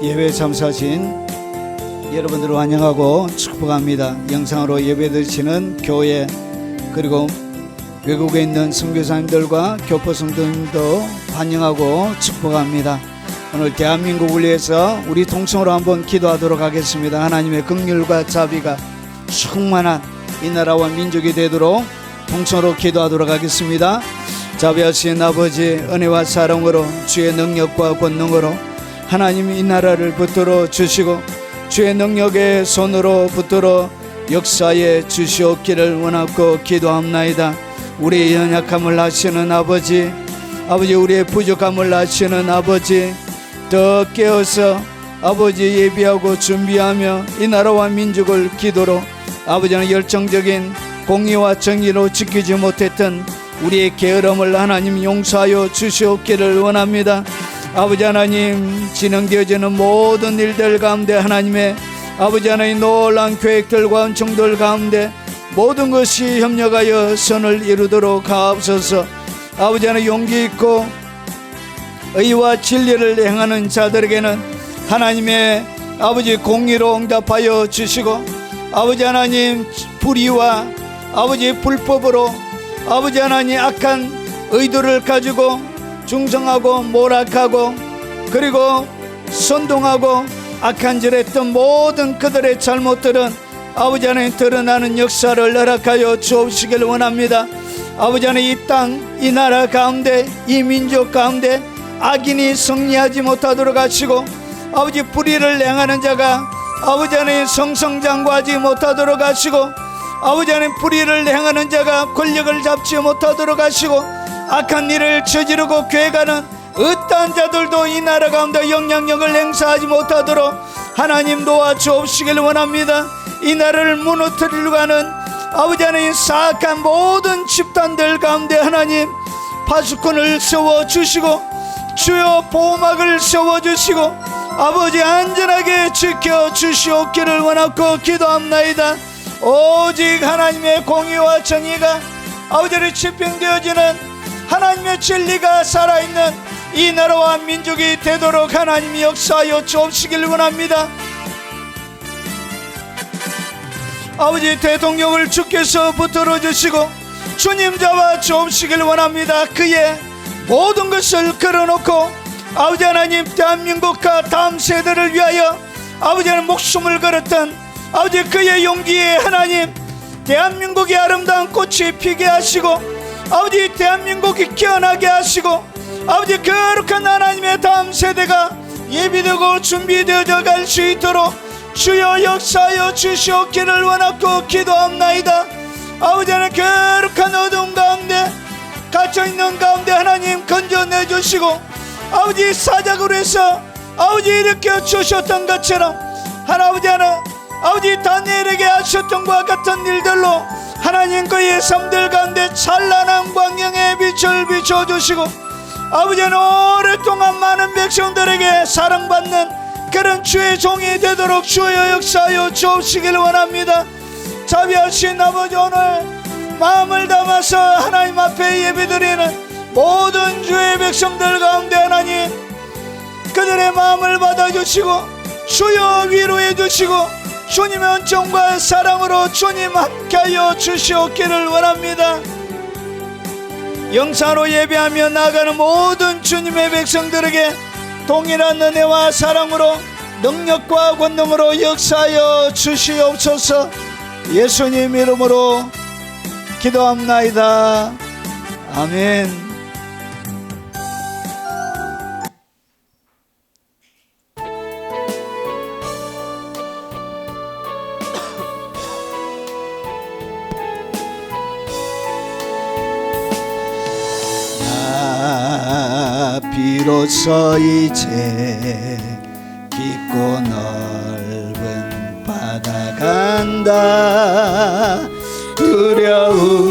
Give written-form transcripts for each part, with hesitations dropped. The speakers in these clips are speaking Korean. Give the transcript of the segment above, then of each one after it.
예배 참석하신 여러분들을 환영하고 축복합니다. 영상으로 예배 드리시는 교회 그리고 외국에 있는 선교사님들과 교포 성도님도 환영하고 축복합니다. 오늘 대한민국을 위해서 우리 통성으로 한번 기도하도록 하겠습니다. 하나님의 긍휼과 자비가 충만한 이 나라와 민족이 되도록 통성으로 기도하도록 하겠습니다. 자비하신 아버지, 은혜와 사랑으로 주의 능력과 권능으로 하나님 이 나라를 붙들어 주시고 주의 능력의 손으로 붙들어 역사에 주시옵기를 원하고 기도합나이다. 우리의 연약함을 아시는 아버지, 우리의 부족함을 아시는 아버지, 더 깨어서 아버지 예비하고 준비하며 이 나라와 민족을 기도로 아버지는 열정적인 공의와 정의로 지키지 못했던 우리의 게으름을 하나님 용서하여 주시옵기를 원합니다. 아버지 하나님, 진행되어지는 모든 일들 가운데 하나님의 아버지 하나님 놀라운 계획들과 은총들 가운데 모든 것이 협력하여 선을 이루도록 하옵소서. 아버지 하나님, 용기 있고 의와 진리를 행하는 자들에게는 하나님의 아버지 공의로 응답하여 주시고 아버지 하나님 불의와 아버지 불법으로 아버지 하나님 악한 의도를 가지고 중성하고 모락하고 그리고 선동하고 악한 짓을 했던 모든 그들의 잘못들은 아버지 하나님 드러나는 역사를 허락하여 주옵시길 원합니다. 아버지 하나님, 이 땅, 이 나라 가운데, 이 민족 가운데 악인이 승리하지 못하도록 하시고 아버지 불의를 행하는 자가 아버지 하나님 성성장구하지 못하도록 하시고 아버지 하나님 불의를 행하는 자가 권력을 잡지 못하도록 하시고 악한 일을 저지르고 괴가는 어떠한 자들도 이 나라 가운데 영향력을 행사하지 못하도록 하나님 도와주옵시길 원합니다. 이 나라를 무너뜨리려고 하는 아버지 하나님 사악한 모든 집단들 가운데 하나님 파수꾼을 세워주시고 주여 보호막을 세워주시고 아버지 안전하게 지켜주시옵기를 원하고 기도합나이다. 오직 하나님의 공의와 정의가 아버지를 집행되어지는 하나님의 진리가 살아있는 이 나라와 민족이 되도록 하나님이 역사하여 주옵시길 원합니다. 아버지 대통령을 주께서 붙들어 주시고 주님 잡아 주옵시길 원합니다. 그의 모든 것을 걸어놓고 아버지 하나님 대한민국과 다음 세대를 위하여 아버지 하나님 목숨을 걸었던 아버지 그의 용기에 하나님 대한민국의 아름다운 꽃이 피게 하시고 아버지 대한민국이 깨어나게 하시고 아버지 거룩한 하나님의 다음 세대가 예비되고 준비되어져 갈 수 있도록 주여 역사하여 주시옵기를 원하고 기도합나이다. 아버지 하나님 거룩한 어두운 가운데 갇혀있는 가운데 하나님 건져내주시고 아버지 사작으로 해서 아버지 일으켜 주셨던 것처럼 할아버지 하나 아버지 다니엘에게 하셨던 것과 같은 일들로 하나님 그의 삶들 가운데 찬란한 광명의 빛을 비춰주시고 아버지는 오랫동안 많은 백성들에게 사랑받는 그런 주의 종이 되도록 주여 역사하여 주옵시길 원합니다. 자비하신 아버지, 오늘 마음을 담아서 하나님 앞에 예배드리는 모든 주의 백성들 가운데 하나님 그들의 마음을 받아주시고 주여 위로해 주시고 주님의 은총과 사랑으로 주님 함께하여 주시옵기를 원합니다. 영상으로 예배하며 나아가는 모든 주님의 백성들에게 동일한 은혜와 사랑으로 능력과 권능으로 역사하여 주시옵소서. 예수님 이름으로 기도합나이다. 아멘. 비로소 이제 깊고 넓은 바다 간다.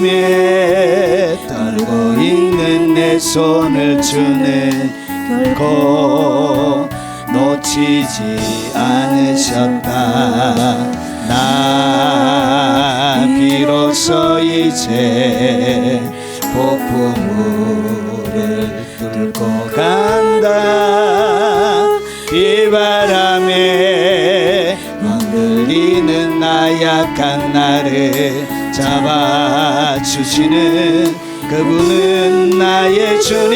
두려움에 떨고 있는 내 손을 주는 결코 놓치지 않으셨다. 나 비로소 이제 폭풍우를 뚫고 간다. 비바람에 흔들리는 나약한 나를 잡아주시는 그분은 나의 주님.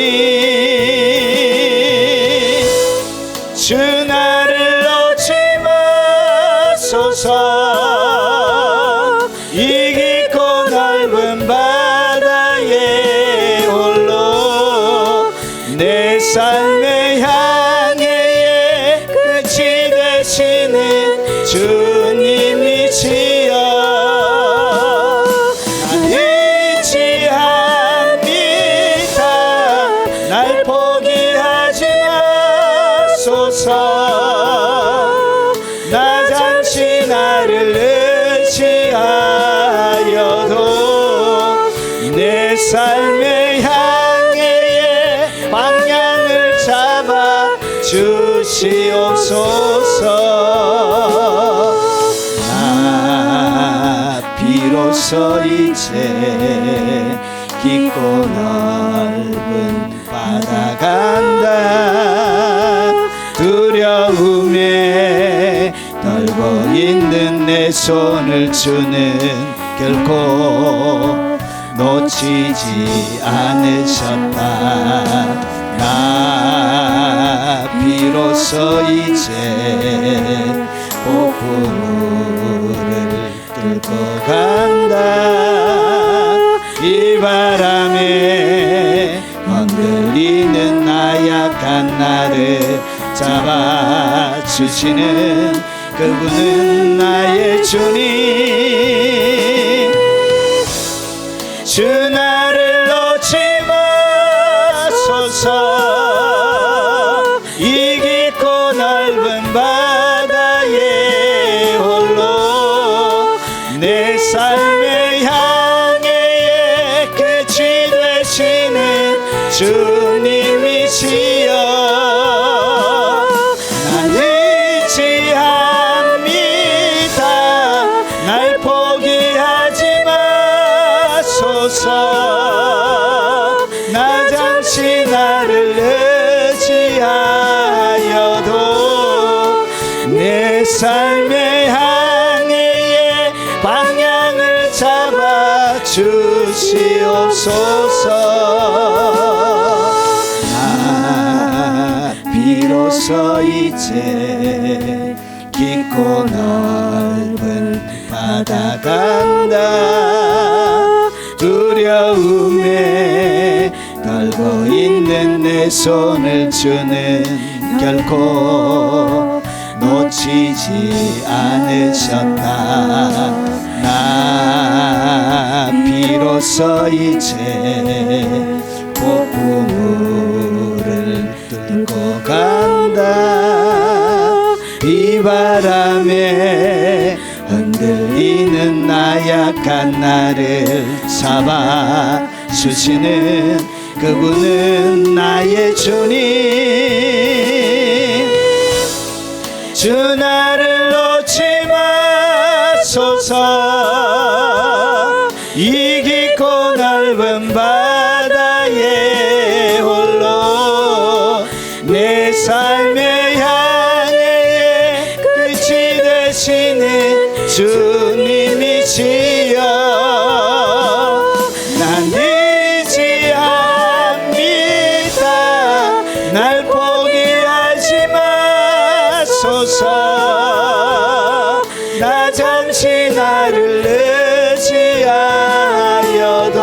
주 나를 놓지 마소서. 이 깊고 넓은 바다에 홀로 내 삶의 향해의 끝이 되시는 주님이시여. 난 잊지 않니다. 날 포기하지 마소서. 나 잠시 나를 의지하여도 내 삶의 향해의 방향을 잡아 주시옵소서. 나 비로소 이제 깊고 넓은 바다 간다. 두려움에 떨고 있는 내 손을 주는 결코 놓치지 않으셨다. 나 비로소 이제 폭풍우를 뚫고 간다. 이 바람에 흔들리는 나약한 나를 잡아주시는 그분은 나의 주님. 주 나를 놓지 마소서. 이 깊고 넓은 바다에 홀로 내 삶의 향해의 끝이 되시는 주님이시여. 난 잊지 않니다. 날 포기하지 마소서. 나 잠시 나를 의지하여도 내 삶의 항해의 방향을 잡아 주시옵소서. 나 비로소 이제 깊고 넓은 바다 간다. 두려움에 떨고 있는 내 손을 주는 결코 놓치지 않으셨다. 나 비로소 이제 폭풍우를 뚫고 간다. 이 바람에 흔들리는 나약한 나를 잡아주시는 그분은 나의 주님. 주 나를 놓지 마소서. 이 깊고 넓은 바다에 홀로 내 삶의 향해의 끝이 되시는 주님이시여. 난 잊지 않니다. 날 포기하지 마소서. 나 잠시 나를 의지하여도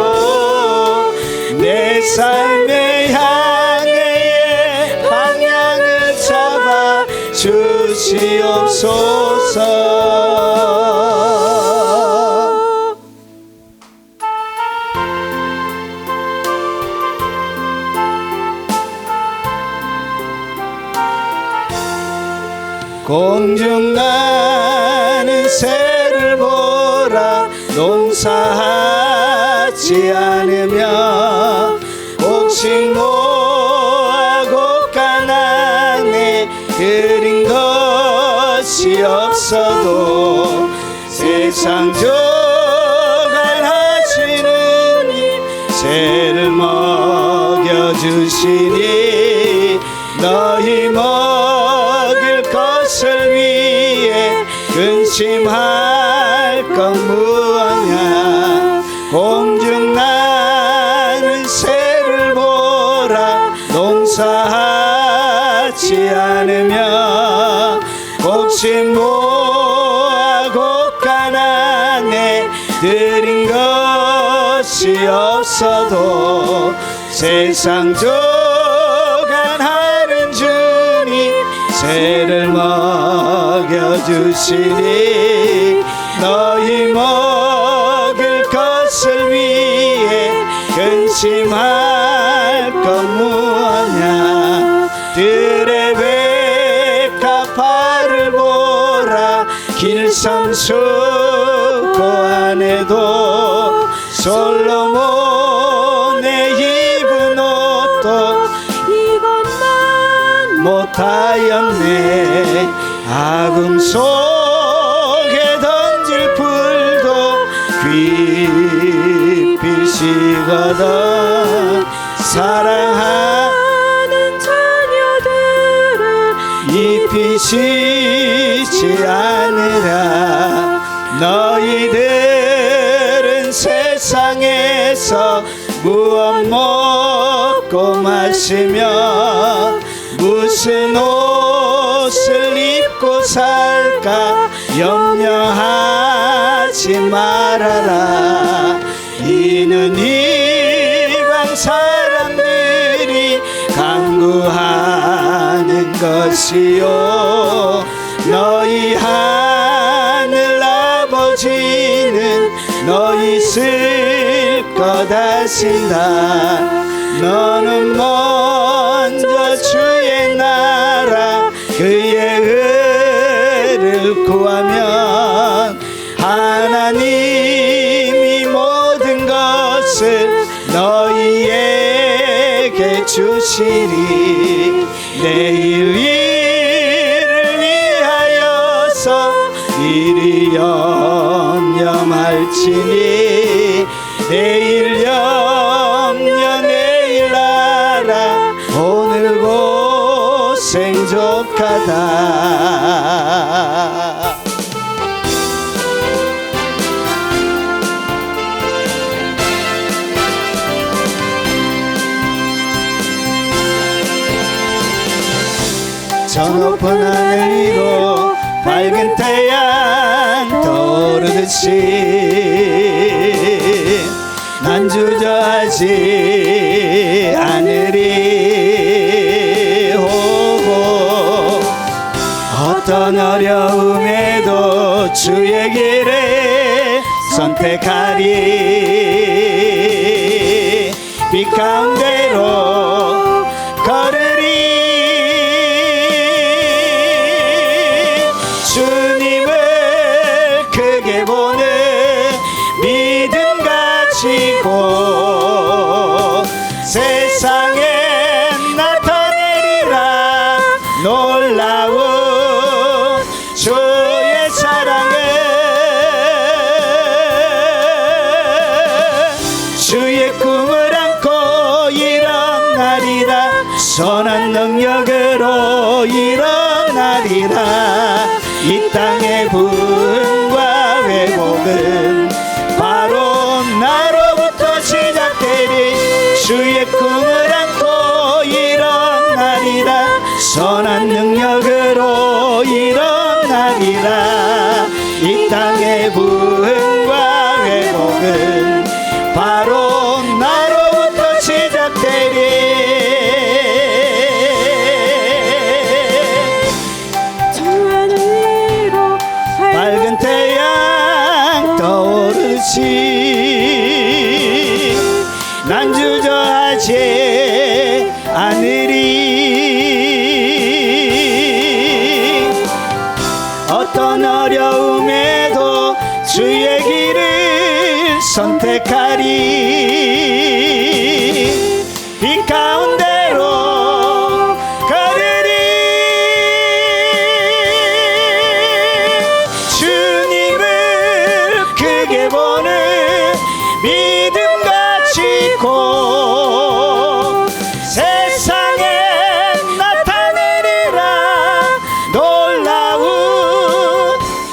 내 삶의 향해의 방향을 잡아 주시옵소서. 공중 나는 새를 보라. 농사하지 않으며 곡식 모아고 가난해 그린 것이 없어도 세상 조간하시는 새를 먹여주시니 너희 먹 곡심할 것 무엇냐 공중 나는 새를 보라 농사하지 않으며 곡심 모아고 가난해 드린 것이 없어도 세상 조간하는 주님 새를 먹여주시니 너희 먹을 것을 위해 근심할 것 무엇냐 들의 백합화를 보라 길성수고 안에도 솔로몬의 입은 옷도 이것만 못하였네 아궁 속에 던질 풀도 깊이 식어도 사랑하는 자녀들을 잎이 시지 않으라 너희들은 세상에서 무엇 먹고 마시며 무슨 옷을 입고 살까 염려하지 말아라 이는 이방 사람들이 간구하는 것이요 너희 하늘 아버지는 너희 쓸 것 아신다 너는 먼저 주의 나라 그의 의를 구하면 하나님이 모든 것을 너희에게 주시리 내일 일을 위하여서 미리 염려할지니 내일 염려 내일 알아 오늘 고생 족하다 저 높은 하늘 위로 밝은 태양 떠오르듯이 난 주저하지 않으리 오고 어떤 어려움에도 주의 길을 선택하리 빛 가운데로 걸으리 주님을 크게 보는 믿음 가지고 세상에 나타내리라 놀라운 주의 사랑을 주의 꿈을 안고 일어나리라 선한 능력으로 일어나리라 이 땅의 부흥과 회복은 바로 나로부터 시작되리 주의 꿈을 안고 일어나리라 선한 능력으로 일어나리라 이 땅의 부흥과 회복은 바로 나로부터 시작되리 밝은 태양 떠오르지 난 주저하지 않으리 어떤 어려움에도 주의 길을 선택하리 빛 가운데로 걸으리 주님을 크게 보는 믿음 가지고 세상에 나타내리라 놀라운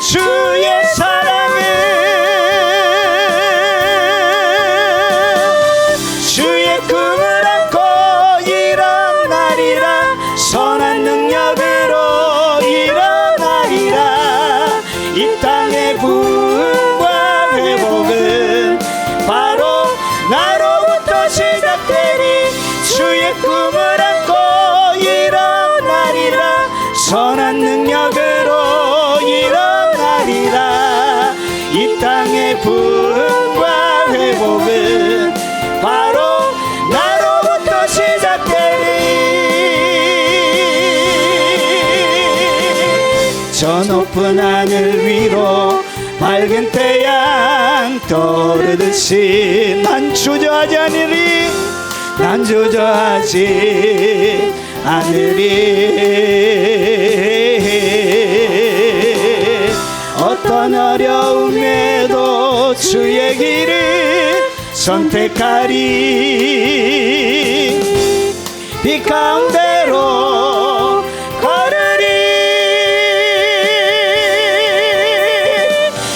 주의 선한 능력으로 일어나리라. 이 땅의 부흥과 회복은 바로 나로부터 시작되리. 저 높은 하늘 위로 밝은 태양 떠오르듯이 난 주저하지 않으리. 난 주저하지 않으리. 어떤 어려움에도 주의 길을 선택하리. 빛 가운데로 걸으리.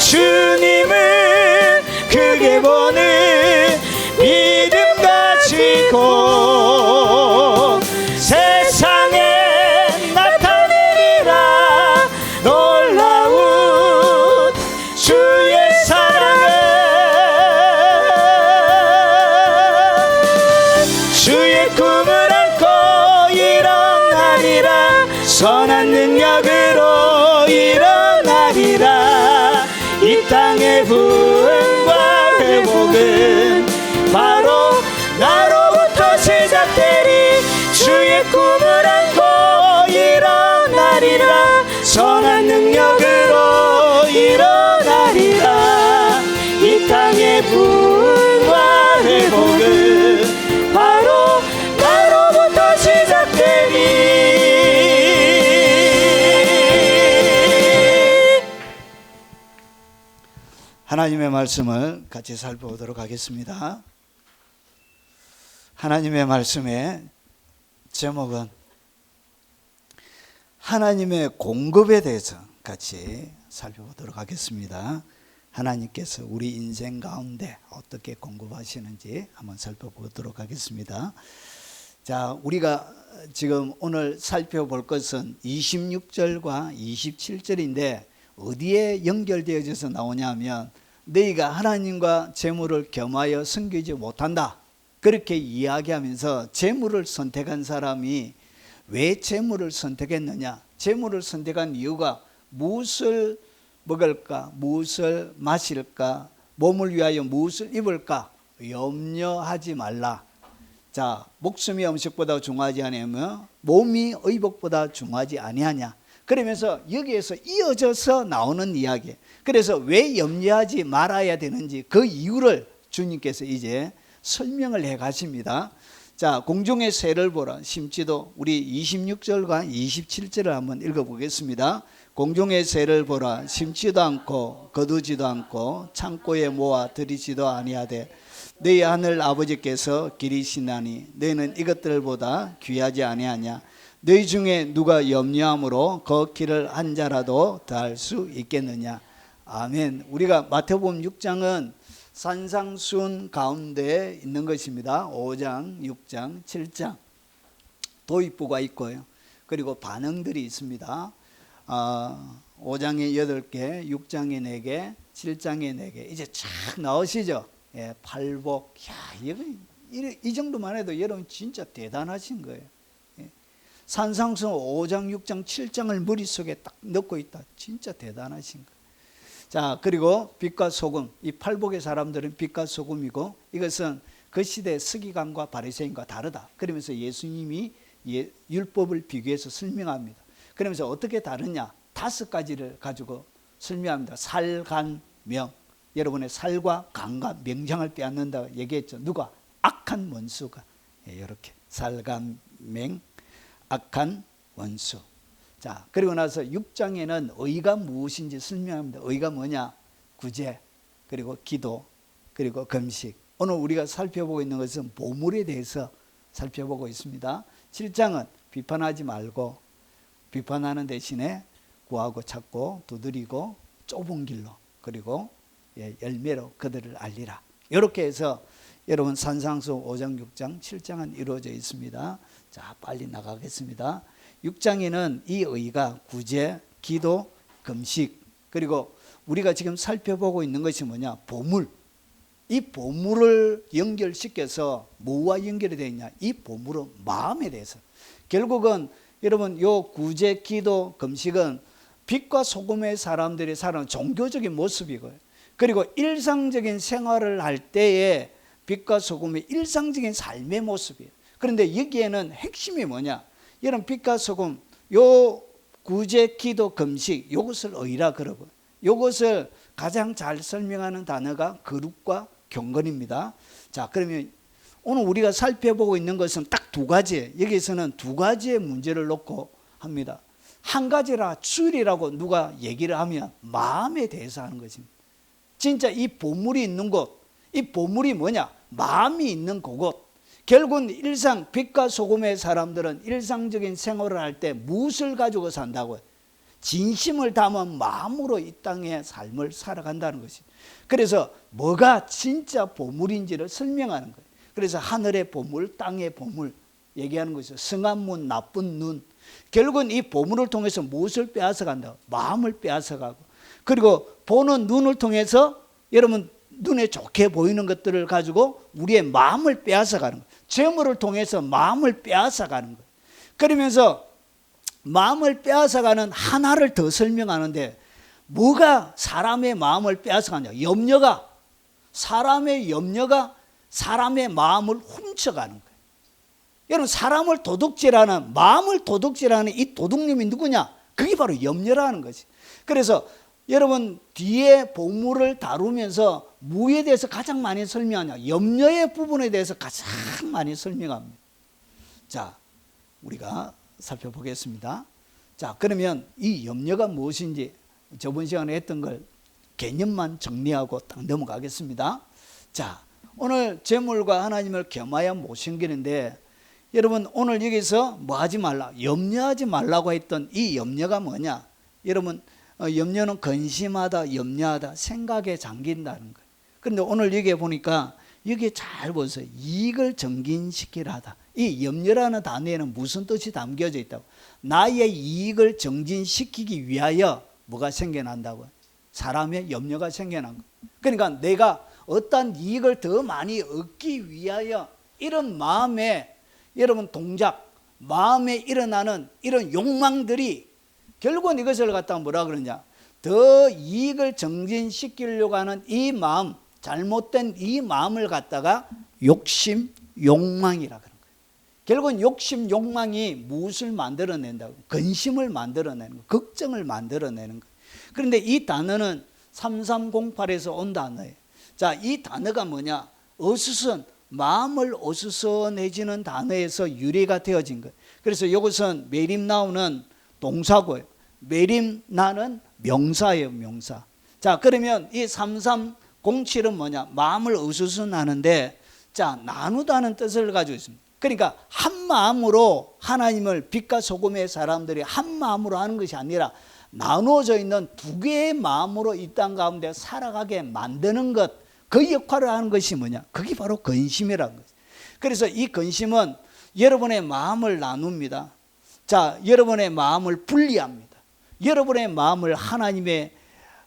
주님을 크게 보는 믿음 가지고 세상에 나타내리라. 놀라운 주의 사랑을. 주의 꿈을 안고 일어나리라. 선한 능력으로 일어나리라. 이 땅의 부흥과 회복은 바로 나로부터 시작되리. 주의 꿈을 안고 일어나리라. 선한 능력으로 일어나리라. 이 땅의 부흥과 회복은 바로 나로부터 시작되리. 하나님의 말씀을 같이 살펴보도록 하겠습니다. 하나님의 말씀의 제목은 하나님의 공급에 대해서 같이 살펴보도록 하겠습니다. 하나님께서 우리 인생 가운데 어떻게 공급하시는지 한번 살펴보도록 하겠습니다. 자, 우리가 지금 오늘 살펴볼 것은 26절과 27절인데 어디에 연결되어져서 나오냐면 너희가 하나님과 재물을 겸하여 섬기지 못한다. 그렇게 이야기하면서 재물을 선택한 사람이 왜 재물을 선택했느냐? 재물을 선택한 이유가 무엇을 먹을까? 무엇을 마실까? 몸을 위하여 무엇을 입을까? 염려하지 말라. 자, 목숨이 음식보다 중요하지 아니하며 몸이 의복보다 중요하지 아니하냐. 그러면서 여기에서 이어져서 나오는 이야기. 그래서 왜 염려하지 말아야 되는지 그 이유를 주님께서 이제 설명을 해 가십니다. 자, 공중의 새를 보라. 심지도 우리 26절과 27절을 한번 읽어보겠습니다. 공중의 새를 보라. 심지도 않고 거두지도 않고 창고에 모아 들이지도 아니하되 너희 하늘 아버지께서 기르시나니 너희는 이것들보다 귀하지 아니하냐. 너희 중에 누가 염려함으로 그 길을 한 자라도 더할 수 있겠느냐. 아멘. 우리가 마태복음 6장은 산상수훈 가운데 있는 것입니다. 5장, 6장, 7장 도입부가 있고요. 그리고 반응들이 있습니다. 5장에 8개, 6장에 4개, 7장에 4개. 이제 쫙 나오시죠. 예, 팔복. 야, 이 정도만 해도 여러분 진짜 대단하신 거예요. 예. 산상수훈 5장, 6장, 7장을 머릿속에 딱 넣고 있다. 진짜 대단하신 거예요. 자, 그리고 빛과 소금. 이 팔복의 사람들은 빛과 소금이고 이것은 그 시대의 서기관과 바리새인과 다르다. 그러면서 예수님이 율법을 비교해서 설명합니다. 그러면서 어떻게 다르냐? 5가지를 가지고 설명합니다. 살, 간, 명. 여러분의 살과 간과 명장을 빼앗는다고 얘기했죠. 누가? 악한 원수가. 이렇게 살, 간, 명, 악한 원수. 자, 그리고 나서 6장에는 의가 무엇인지 설명합니다. 의가 뭐냐? 구제, 그리고 기도, 그리고 금식. 오늘 우리가 살펴보고 있는 것은 보물에 대해서 살펴보고 있습니다. 7장은 비판하지 말고 비판하는 대신에 구하고 찾고 두드리고 좁은 길로 그리고 열매로 그들을 알리라. 이렇게 해서 여러분 산상수 5장, 6장, 7장은 이루어져 있습니다. 자, 빨리 나가겠습니다. 6장에는 이 의가 구제, 기도, 금식, 그리고 우리가 지금 살펴보고 있는 것이 뭐냐? 보물. 이 보물을 연결시켜서 뭐와 연결이 되어 있냐? 이 보물은 마음에 대해서. 결국은 여러분 요 구제 기도 금식은 빛과 소금의 사람들이 살아가는 종교적인 모습이고요. 그리고 일상적인 생활을 할 때에 빛과 소금의 일상적인 삶의 모습이에요. 그런데 여기에는 핵심이 뭐냐? 여러분 빛과 소금 요 구제 기도 금식 요것을 의라 그러고 요것을 가장 잘 설명하는 단어가 거룩과 경건입니다. 자, 그러면 오늘 우리가 살펴보고 있는 것은 딱 두 가지, 여기서는 두 가지의 문제를 놓고 합니다. 한 가지라 주일이라고 누가 얘기를 하면 마음에 대해서 하는 것입니다. 진짜 이 보물이 있는 곳, 이 보물이 뭐냐? 마음이 있는 그곳. 결국은 일상 빛과 소금의 사람들은 일상적인 생활을 할 때 무엇을 가지고 산다고요? 진심을 담은 마음으로 이 땅의 삶을 살아간다는 것이죠. 그래서 뭐가 진짜 보물인지를 설명하는 거예요. 그래서 하늘의 보물, 땅의 보물 얘기하는 것이죠. 성한 문, 나쁜 눈. 결국은 이 보물을 통해서 무엇을 빼앗아 간다고? 마음을 빼앗아 가고. 그리고 보는 눈을 통해서 여러분 눈에 좋게 보이는 것들을 가지고 우리의 마음을 빼앗아 가는 거예요. 재물을 통해서 마음을 빼앗아 가는 거예요. 그러면서 마음을 빼앗아 가는 하나를 더 설명하는데 뭐가 사람의 마음을 빼앗아 가냐? 염려가, 사람의 염려가 사람의 마음을 훔쳐가는 거예요. 여러분 사람을 도둑질하는, 마음을 도둑질하는 이 도둑님이 누구냐? 그게 바로 염려라는 거지. 그래서 여러분 뒤에 보물을 다루면서 무에 대해서 가장 많이 설명하냐? 염려의 부분에 대해서 가장 많이 설명합니다. 자, 우리가 살펴보겠습니다. 자, 그러면 이 염려가 무엇인지 저번 시간에 했던 걸 개념만 정리하고 딱 넘어가겠습니다. 자, 오늘 재물과 하나님을 겸하여 모신기는데 여러분 오늘 여기서 뭐 하지 말라? 염려하지 말라고 했던 이 염려가 뭐냐? 여러분 염려는 근심하다, 염려하다, 생각에 잠긴다는 거예요. 그런데 오늘 여기에 보니까 여기에 잘 보세요. 이익을 정진시키라다. 이 염려라는 단어에는 무슨 뜻이 담겨져 있다고? 나의 이익을 정진시키기 위하여 뭐가 생겨난다고요? 사람의 염려가 생겨난 거예요. 그러니까 내가 어떤 이익을 더 많이 얻기 위하여 이런 마음에 여러분 동작, 마음에 일어나는 이런 욕망들이 결국은 이것을 갖다가 뭐라 그러냐? 더 이익을 정진시키려고 하는 이 마음, 잘못된 이 마음을 갖다가 욕심, 욕망이라 그런 거예요. 결국은 욕심, 욕망이 무엇을 만들어낸다고? 근심을 만들어내는 거예요. 걱정을 만들어내는 거예요. 그런데 이 단어는 3308에서 온 단어예요. 자, 이 단어가 뭐냐? 어수선, 마음을 어수선해지는 단어에서 유래가 되어진 거예요. 그래서 이것은 매림 나오는 동사고요. 매림 나는 명사예요, 명사. 자, 그러면 이 3307은 뭐냐? 마음을 어수선하는데, 자, 나누다는 뜻을 가지고 있습니다. 그러니까 한 마음으로 하나님을 빛과 소금의 사람들이 한 마음으로 하는 것이 아니라 나누어져 있는 두 개의 마음으로 이 땅 가운데 살아가게 만드는 것, 그 역할을 하는 것이 뭐냐? 그게 바로 근심이라는 거죠. 그래서 이 근심은 여러분의 마음을 나눕니다. 자, 여러분의 마음을 분리합니다. 여러분의 마음을 하나님에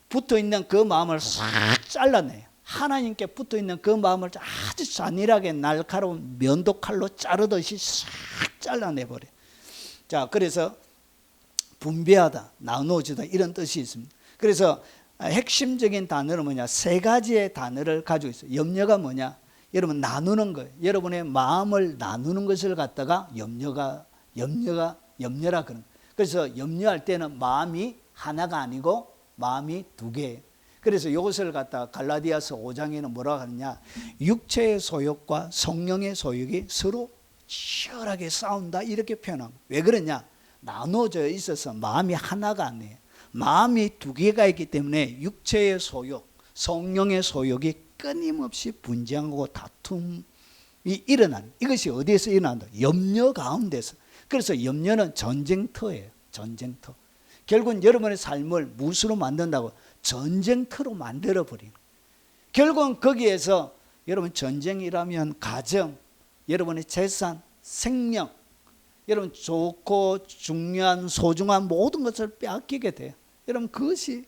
붙어있는 그 마음을 싹 잘라내요. 하나님께 붙어있는 그 마음을 아주 잔인하게 날카로운 면도칼로 자르듯이 싹 잘라내버려요. 자, 그래서 분배하다, 나누어지다 이런 뜻이 있습니다. 그래서 핵심적인 단어는 뭐냐? 세 가지의 단어를 가지고 있어요. 염려가 뭐냐? 여러분 나누는 거예요. 여러분의 마음을 나누는 것을 갖다가 염려라 그런 거예요. 그래서 염려할 때는 마음이 하나가 아니고 마음이 두 개예요. 그래서 이것을 갖다가 갈라디아서 5장에는 뭐라고 하느냐? 육체의 소욕과 성령의 소욕이 서로 치열하게 싸운다 이렇게 표현합니다. 왜 그러냐? 나눠져 있어서 마음이 하나가 아니에요. 마음이 두 개가 있기 때문에 육체의 소욕, 성령의 소욕이 끊임없이 분쟁하고 다툼이 일어나는, 이것이 어디에서 일어난다? 염려 가운데서. 그래서 염려는 전쟁터예요. 전쟁터. 결국은 여러분의 삶을 무엇으로 만든다고? 전쟁터로 만들어버리는. 결국은 거기에서 여러분 전쟁이라면 가정, 여러분의 재산, 생명, 여러분 좋고 중요한 소중한 모든 것을 빼앗기게 돼요. 여러분 그것이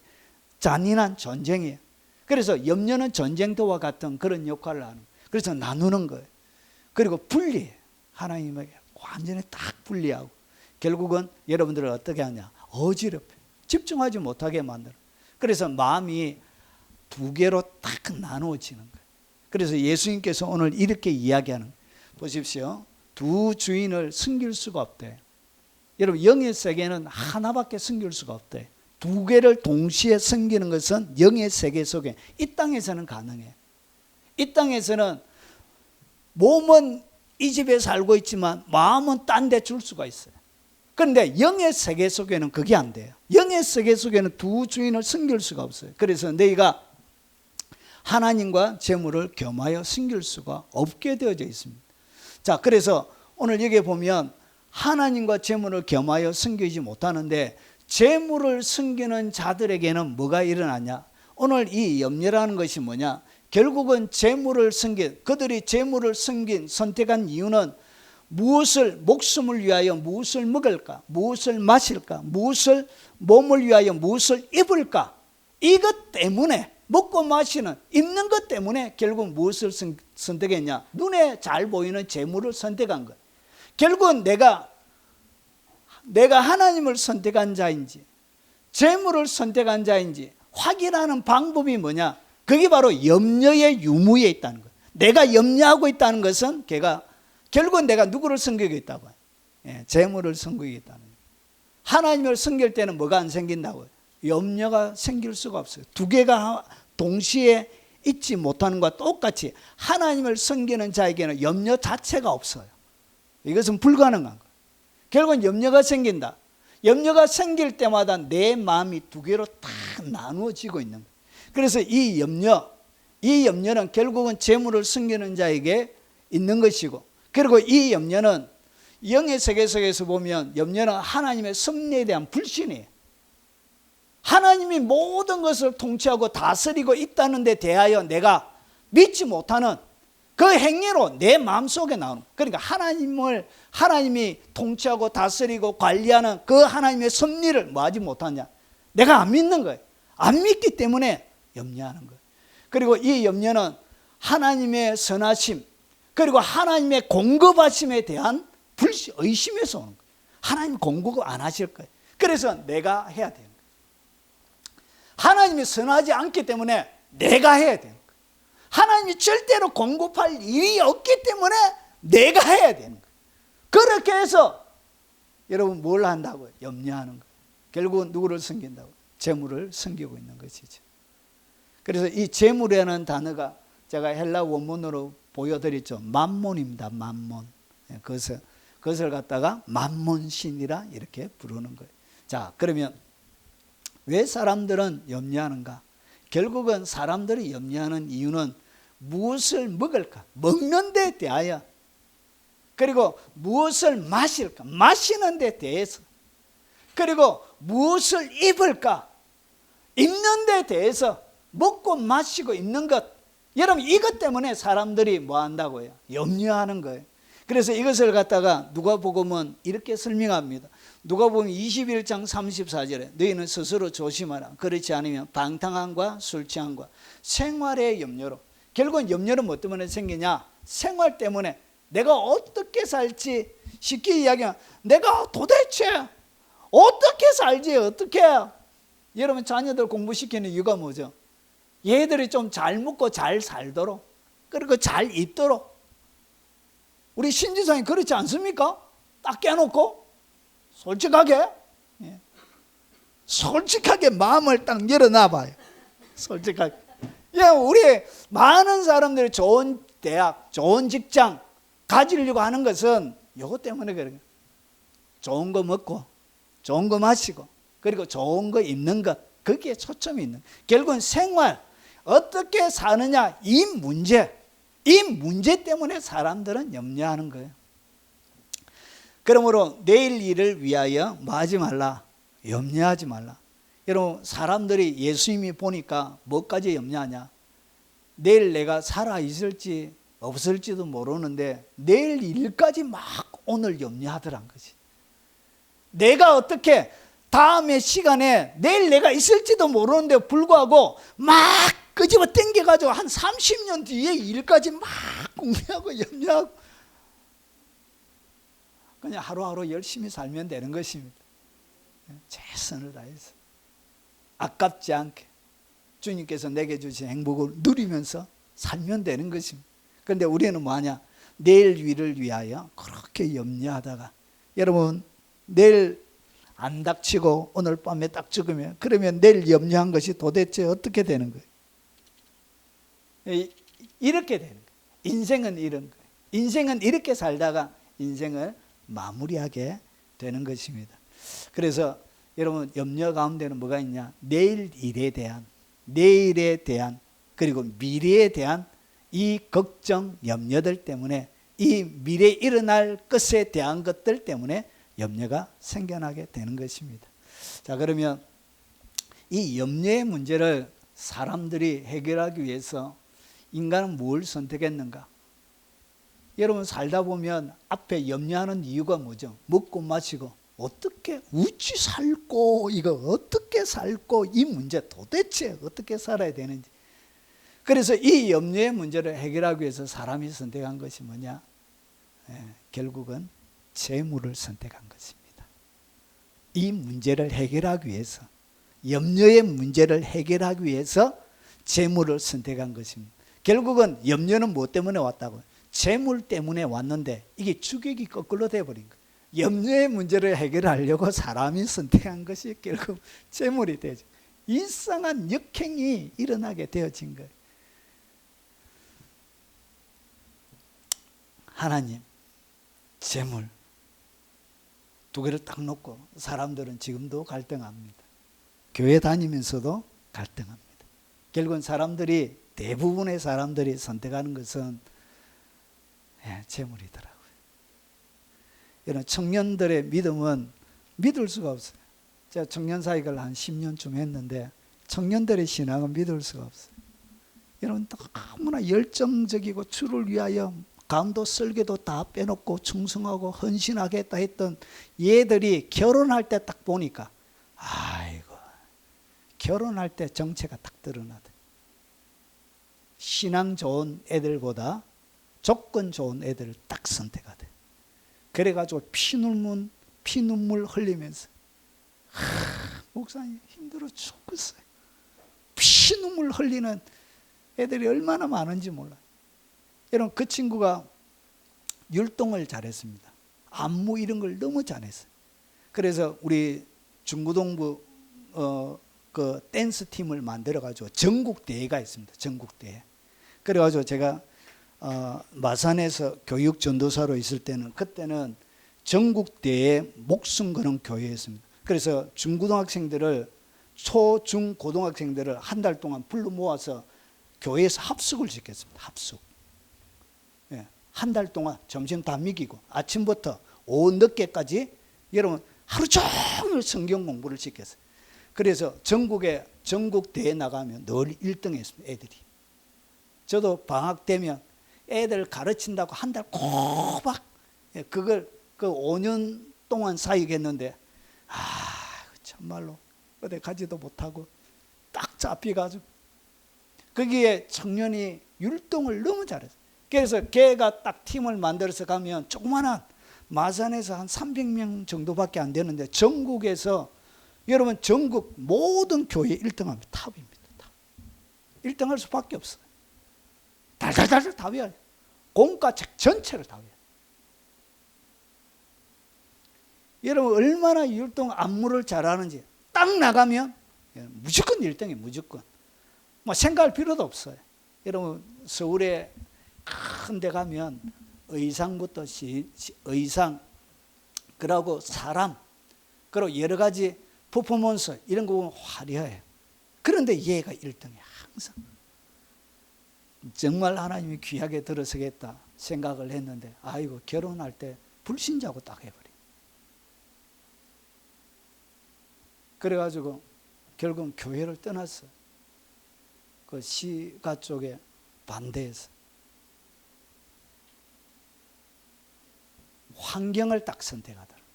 잔인한 전쟁이에요. 그래서 염려는 전쟁터와 같은 그런 역할을 하는 거예요. 그래서 나누는 거예요. 그리고 분리해요. 하나님에게 완전히 딱 분리하고. 결국은 여러분들을 어떻게 하냐? 어지럽혀. 집중하지 못하게 만들어. 그래서 마음이 두 개로 딱 나누어지는 거예요. 그래서 예수님께서 오늘 이렇게 이야기하는 거예요. 보십시오. 두 주인을 섬길 수가 없대. 여러분, 영의 세계는 하나밖에 섬길 수가 없대. 두 개를 동시에 섬기는 것은 영의 세계 속에 이 땅에서는 가능해. 이 땅에서는 몸은 이 집에 살고 있지만 마음은 딴 데 줄 수가 있어요. 그런데 영의 세계 속에는 그게 안 돼요. 영의 세계 속에는 두 주인을 섬길 수가 없어요. 그래서 너희가 하나님과 재물을 겸하여 섬길 수가 없게 되어져 있습니다. 자, 그래서 오늘 여기에 보면 하나님과 재물을 겸하여 섬기지 못하는데 재물을 섬기는 자들에게는 뭐가 일어나냐? 오늘 이 염려라는 것이 뭐냐? 결국은 재물을 섬긴, 그들이 재물을 섬긴 선택한 이유는 무엇을, 목숨을 위하여 무엇을 먹을까? 무엇을 마실까? 무엇을, 몸을 위하여 무엇을 입을까? 이것 때문에, 먹고 마시는, 입는 것 때문에 결국 무엇을 선택했냐? 눈에 잘 보이는 재물을 선택한 거예요. 결국은 내가 하나님을 선택한 자인지 재물을 선택한 자인지 확인하는 방법이 뭐냐? 그게 바로 염려의 유무에 있다는 거예요. 내가 염려하고 있다는 것은 결국은 내가 누구를 섬기고 있다고 해요? 재물을 섬기고 있다는 거예요. 하나님을 섬길 때는 뭐가 안 생긴다고요? 염려가 생길 수가 없어요. 두 개가 동시에 있지 못하는 것과 똑같이 하나님을 섬기는 자에게는 염려 자체가 없어요. 이것은 불가능한 거예요. 결국은 염려가 생긴다. 염려가 생길 때마다 내 마음이 두 개로 딱 나누어지고 있는 거예요. 그래서 이 염려는 결국은 재물을 섬기는 자에게 있는 것이고, 그리고 이 염려는 영의 세계 속에서 보면 염려는 하나님의 섭리에 대한 불신이에요. 하나님이 모든 것을 통치하고 다스리고 있다는 데 대하여 내가 믿지 못하는 그 행위로 내 마음속에 나오는, 그러니까 하나님이 통치하고 다스리고 관리하는 그 하나님의 섭리를 뭐하지 못하냐? 내가 안 믿는 거예요. 안 믿기 때문에 염려하는 거예요. 그리고 이 염려는 하나님의 선하심, 그리고 하나님의 공급하심에 대한 불신, 의심에서 오는 거예요. 하나님 공급 안 하실 거예요. 그래서 내가 해야 되는 거예요. 하나님이 선하지 않기 때문에 내가 해야 되는 거예요. 하나님이 절대로 공급할 일이 없기 때문에 내가 해야 되는 거예요. 그렇게 해서 여러분 뭘 한다고요? 염려하는 거예요. 결국은 누구를 섬긴다고? 재물을 섬기고 있는 것이죠. 그래서 이 재물이라는 단어가 제가 헬라 원문으로 보여드렸죠. 만몬입니다. 만몬. 그것을 갖다가 만몬신이라 이렇게 부르는 거예요. 자, 그러면 왜 사람들은 염려하는가? 결국은 사람들이 염려하는 이유는 무엇을 먹을까? 먹는 데 대하여, 그리고 무엇을 마실까? 마시는 데 대해서, 그리고 무엇을 입을까? 입는 데 대해서, 먹고 마시고 입는 것, 여러분 이것 때문에 사람들이 뭐 한다고요? 염려하는 거예요. 그래서 이것을 갖다가 누가복음은 이렇게 설명합니다. 누가복음 21장 34절에 너희는 스스로 조심하라. 그렇지 않으면 방탕함과 술 취함과 생활의 염려로, 결국은 염려는 뭐 때문에 생기냐? 생활 때문에 내가 어떻게 살지, 쉽게 이야기하면 내가 도대체 어떻게 살지, 어떻게. 여러분 자녀들 공부시키는 이유가 뭐죠? 얘들이 좀 잘 먹고 잘 살도록, 그리고 잘 입도록. 우리 신지상이 그렇지 않습니까? 딱 깨놓고 솔직하게, 솔직하게 마음을 딱 열어놔 봐요. 솔직하게. 우리 많은 사람들이 좋은 대학, 좋은 직장 가지려고 하는 것은 이것 때문에 그래요. 좋은 거 먹고 좋은 거 마시고 그리고 좋은 거 입는 것, 거기에 초점이 있는, 결국은 생활 어떻게 사느냐, 이 문제 때문에 사람들은 염려하는 거예요. 그러므로 내일 일을 위하여 뭐 하지 말라? 염려하지 말라. 여러분 사람들이 예수님이 보니까 뭐까지 염려하냐? 내일 내가 살아있을지 없을지도 모르는데 내일 일까지 막 오늘 염려하더란 거지. 내가 어떻게 다음에 시간에 내일 내가 있을지도 모르는데 불구하고 막 끄집어 당겨가지고 한 30년 뒤에 일까지 막 궁리하고 염려하고, 그냥 하루하루 열심히 살면 되는 것입니다. 최선을 다해서 아깝지 않게 주님께서 내게 주신 행복을 누리면서 살면 되는 것입니다. 그런데 우리는 뭐하냐? 내일 위를 위하여 그렇게 염려하다가, 여러분 내일 안 닥치고 오늘 밤에 딱 죽으면, 그러면 내일 염려한 것이 도대체 어떻게 되는 거예요? 이렇게 되는 거예요. 인생은 이런 거예요. 인생은 이렇게 살다가 인생을 마무리하게 되는 것입니다. 그래서 여러분 염려 가운데는 뭐가 있냐? 내일 일에 대한, 내일에 대한, 그리고 미래에 대한 이 걱정, 염려들 때문에, 이 미래에 일어날 것에 대한 것들 때문에 염려가 생겨나게 되는 것입니다. 자, 그러면 이 염려의 문제를 사람들이 해결하기 위해서 인간은 뭘 선택했는가? 여러분 살다 보면 앞에 염려하는 이유가 뭐죠? 먹고 마시고 어떻게 어찌 살고, 이거 어떻게 살고, 이 문제 도대체 어떻게 살아야 되는지. 그래서 이 염려의 문제를 해결하기 위해서 사람이 선택한 것이 뭐냐? 결국은 재물을 선택한 것입니다. 이 문제를 해결하기 위해서, 염려의 문제를 해결하기 위해서 재물을 선택한 것입니다. 결국은 염려는 무엇 때문에 왔다고요? 재물 때문에 왔는데 이게 주객이 거꾸로 돼버린 거예요. 염려의 문제를 해결하려고 사람이 선택한 것이 결국 재물이 되죠. 이상한 역행이 일어나게 되어진 거예요. 하나님, 재물 두 개를 딱 놓고 사람들은 지금도 갈등합니다. 교회 다니면서도 갈등합니다. 결국은 사람들이, 대부분의 사람들이 선택하는 것은 재물이더라고요. 이런 청년들의 믿음은 믿을 수가 없어요. 제가 청년 사역을 한 10년쯤 했는데 청년들의 신앙은 믿을 수가 없어요. 여러분 너무나 열정적이고 주를 위하여 강도 설계도 다 빼놓고 충성하고 헌신하겠다 했던 얘들이 결혼할 때 딱 보니까, 아이고, 결혼할 때 정체가 딱 드러나더라고요. 신앙 좋은 애들보다 조건 좋은 애들을 딱 선택하대. 그래가지고 피눈물 흘리면서, 목사님 힘들어 죽겠어요. 피눈물 흘리는 애들이 얼마나 많은지 몰라요. 여러분 그 친구가 율동을 잘했습니다. 안무 이런 걸 너무 잘했어요. 그래서 우리 중고등부 그 댄스 팀을 만들어가지고 전국 대회가 있습니다. 전국 대회. 그래가지고 제가 마산에서 교육 전도사로 있을 때는, 그때는 전국 대회 목숨 거는 교회였습니다. 그래서 중고등학생들을, 초, 중, 고등학생들을 한 달 동안 불러 모아서 교회에서 합숙을 시켰습니다. 합숙. 한 달 동안 점심 다 먹이고 아침부터 오후 늦게까지 여러분 하루 종일 성경 공부를 시켰어요. 그래서 전국 대회 나가면 늘 1등 했습니다. 애들이. 저도 방학 되면 애들 가르친다고 한 달 꼬박 그걸 5년 동안 사역했는데, 참말로 어디 가지도 못하고 딱 잡혀가지고, 거기에 청년이 율동을 너무 잘했어요. 그래서 걔가 딱 팀을 만들어서 가면 조그마한 마산에서 한 300명 정도밖에 안 되는데 전국에서, 여러분 전국 모든 교회 1등합니다. 탑입니다. 탑. 1등할 수밖에 없어요. 달달달 다 외워요. 공과책 전체를 다 외워요. 여러분 얼마나 율동 안무를 잘하는지 딱 나가면 무조건 1등이에요. 무조건. 뭐 생각할 필요도 없어요. 여러분 서울에 큰 데 가면 의상부터 의상, 그러고 사람, 그리고 여러 가지 퍼포먼스 이런 거 보면 화려해요. 그런데 얘가 1등이에요. 항상. 정말 하나님이 귀하게 들어서겠다 생각을 했는데, 아이고 결혼할 때 불신자고 딱 해버려. 그래가지고 결국은 교회를 떠났어요. 그 시가 쪽에 반대해서. 환경을 딱 선택하더라고요.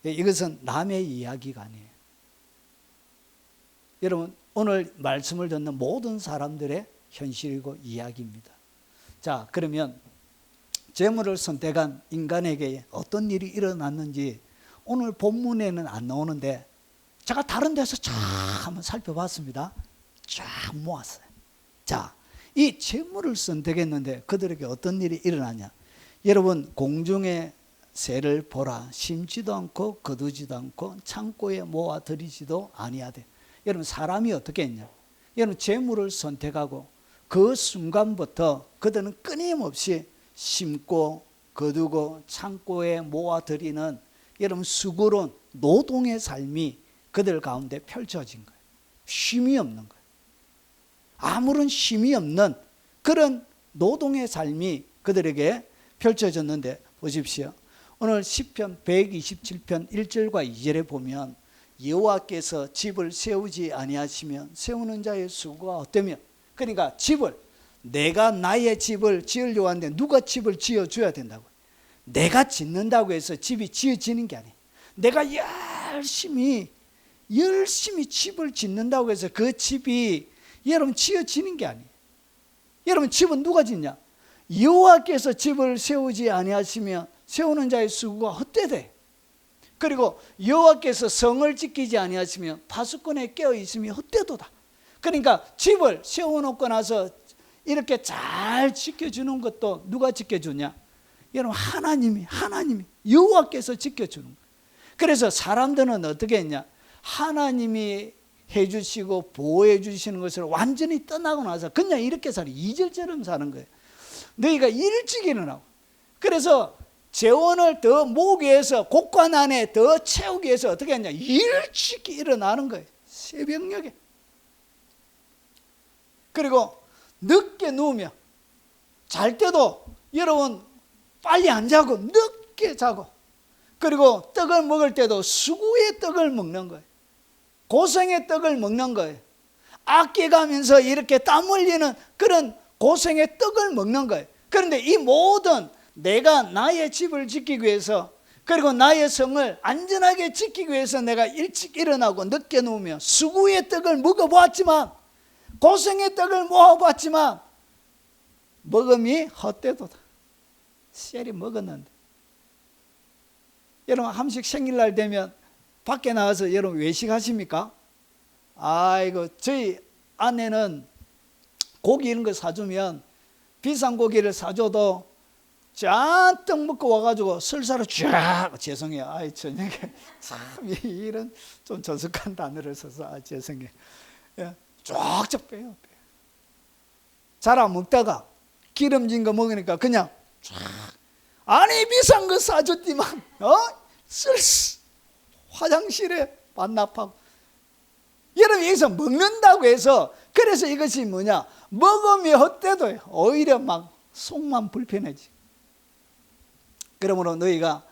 이것은 남의 이야기가 아니에요. 여러분 오늘 말씀을 듣는 모든 사람들의 현실이고 이야기입니다. 자, 그러면 재물을 선택한 인간에게 어떤 일이 일어났는지 오늘 본문에는 안 나오는데 제가 다른 데서 쫙 한번 살펴봤습니다. 쫙 모았어요. 자, 이 재물을 선택했는데 그들에게 어떤 일이 일어나냐. 여러분, 공중의 새를 보라. 심지도 않고 거두지도 않고 창고에 모아 들이지도 아니하되. 여러분, 사람이 어떻게 했냐. 여러분, 재물을 선택하고 그 순간부터 그들은 끊임없이 심고 거두고 창고에 모아 들이는 여러분 수고로운 노동의 삶이 그들 가운데 펼쳐진 거예요. 쉼이 없는 거예요. 아무런 쉼이 없는 그런 노동의 삶이 그들에게 펼쳐졌는데 보십시오. 오늘 시편 127편 1절과 2절에 보면 여호와께서 집을 세우지 아니하시면 세우는 자의 수고가 어때며, 그러니까 집을, 내가 나의 집을 지으려고 하는데 누가 집을 지어줘야 된다고. 내가 짓는다고 해서 집이 지어지는 게 아니에요. 내가 열심히 집을 짓는다고 해서 그 집이 여러분 지어지는 게 아니에요. 여러분, 집은 누가 짓냐? 여호와께서 집을 세우지 아니하시면 세우는 자의 수고가 헛되되, 그리고 여호와께서 성을 지키지 아니하시면 파수꾼에 깨어 있으면 헛되도다. 그러니까 집을 세워놓고 나서 이렇게 잘 지켜주는 것도 누가 지켜주냐? 여러분, 하나님이 여호와께서 지켜주는 거예요. 그래서 사람들은 어떻게 했냐? 하나님이 해주시고 보호해 주시는 것을 완전히 떠나고 나서 그냥 이렇게 살아, 이절처럼 사는 거예요. 너희가 일찍 일어나고, 그래서 재원을 더 모으기 위해서, 곳간 안에 더 채우기 위해서 어떻게 했냐? 일찍 일어나는 거예요. 새벽녘에. 그리고 늦게 누우며 잘 때도 여러분 빨리 안 자고 늦게 자고, 그리고 떡을 먹을 때도 수고의 떡을 먹는 거예요. 고생의 떡을 먹는 거예요. 아껴가면서 이렇게 땀 흘리는 그런 고생의 떡을 먹는 거예요. 그런데 이 모든, 내가 나의 집을 지키기 위해서, 그리고 나의 성을 안전하게 지키기 위해서 내가 일찍 일어나고 늦게 누우며 수고의 떡을 먹어보았지만, 고생의 떡을 모아봤지만 먹음이 헛되도다. 셀이 먹었는데. 여러분, 한식 생일날 되면 밖에 나가서 여러분 외식하십니까? 아이고, 저희 아내는 고기 이런 거 사주면, 비싼 고기를 사줘도 잔뜩 먹고 와가지고 설사로 쫙, 죄송해요. 아이, 저녁에 참 이런 좀 저속한 단어를 써서 죄송해요. 쫙쫙 빼요. 잘 안 먹다가 기름진 거 먹으니까 그냥 쫙. 아니, 비싼 거 사줬지만 쓸쓸 화장실에 반납하고. 여러분, 여기서 먹는다고 해서, 그래서 이것이 뭐냐, 먹음이 헛되도요. 오히려 막 속만 불편해지. 그러므로 너희가,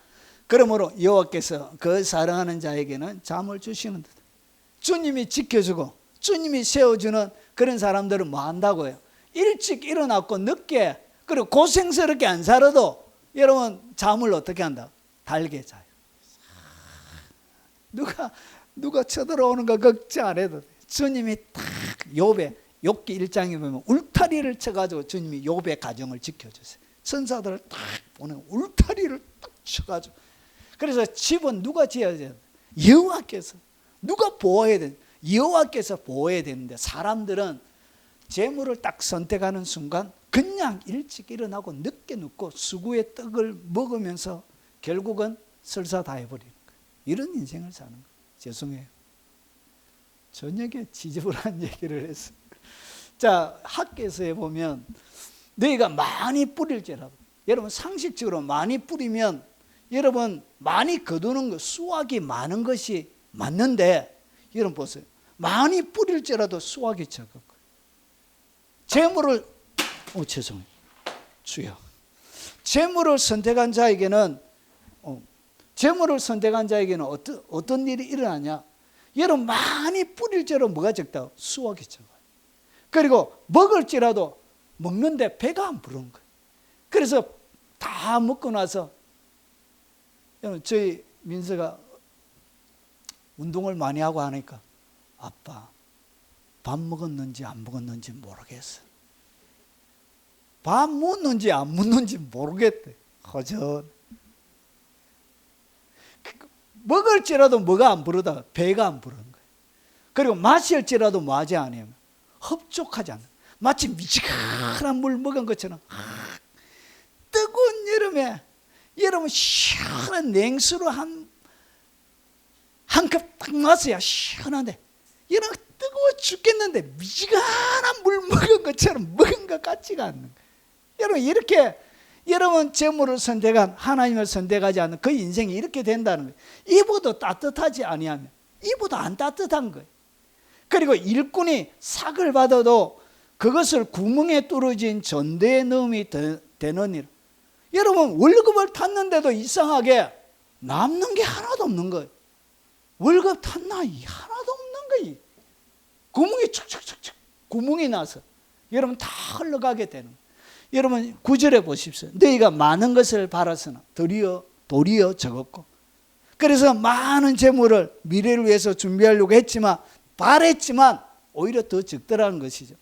그러므로 여호와께서 그 사랑하는 자에게는 잠을 주시는 듯. 주님이 지켜주고 주님이 세워주는 그런 사람들은 뭐 한다고요? 일찍 일어났고 늦게, 그리고 고생스럽게 안 살아도 여러분 잠을 어떻게 한다? 달게 자요. 누가 쳐들어오는 거 걱정 안 해도 돼. 주님이 딱 욥기 1장에 보면 울타리를 쳐가지고 주님이 욥의 가정을 지켜주세요. 천사들을 딱 보내고 울타리를 딱 쳐가지고. 그래서 집은 누가 지어야 돼? 여호와께서. 누가 보호해야 돼? 여호와께서 보호해야 되는데, 사람들은 재물을 딱 선택하는 순간 그냥 일찍 일어나고 늦게 눕고 수고의 떡을 먹으면서 결국은 설사 다 해버리는 거예요. 이런 인생을 사는 거예요. 죄송해요. 저녁에 지저분한 얘기를 했어요. 자, 학교에서 보면 너희가 많이 뿌릴지라도, 여러분 상식적으로 많이 뿌리면 여러분 많이 거두는 거, 수확이 많은 것이 맞는데, 여러분 보세요. 많이 뿌릴지라도 수확이 적은 거예요. 재물을, 죄송해요. 주여. 재물을 선택한 자에게는 어떤 일이 일어나냐? 여러분 많이 뿌릴지라도 뭐가 적다? 수확이 적어요. 그리고 먹을지라도 먹는데 배가 안 부른 거예요. 그래서 다 먹고 나서, 여러분 저희 민서가 운동을 많이 하고 하니까, 아빠 밥 먹었는지 안 먹었는지 모르겠어. 밥 묻는지 안 묻는지 모르겠대. 허전. 먹을지라도 뭐가 안 부르다. 배가 안 부르는 거예요. 그리고 마실지라도 뭐하지 않으면 흡족하지 않는. 마치 미지근한 물 먹은 것처럼 뜨거운 여름에 여러분 시원한 냉수로 한 컵 딱 마셔야 시원한데 여러분 뜨거워 죽겠는데 미지근한 물 먹은 것처럼 먹은 것 같지가 않는 거예요. 여러분 이렇게 여러분 재물을 선택한 하나님을 선택하지 않는 그 인생이 이렇게 된다는 거예요. 입어도 따뜻하지 아니하면 입어도 안 따뜻한 거예요. 그리고 일꾼이 삭을 받아도 그것을 구멍에 뚫어진 전대에 넣음이 되느니라. 여러분 월급을 탔는데도 이상하게 남는 게 하나도 없는 거예요. 월급 탔나? 하나도 없는 거예요. 구멍이 축축축축 구멍이 나서 여러분 다 흘러가게 되는 거예요. 여러분 9절에 보십시오. 너희가 많은 것을 바라서나 도리어 적었고. 그래서 많은 재물을 미래를 위해서 준비하려고 했지만 바랬지만 오히려 더 적더라는 것이죠.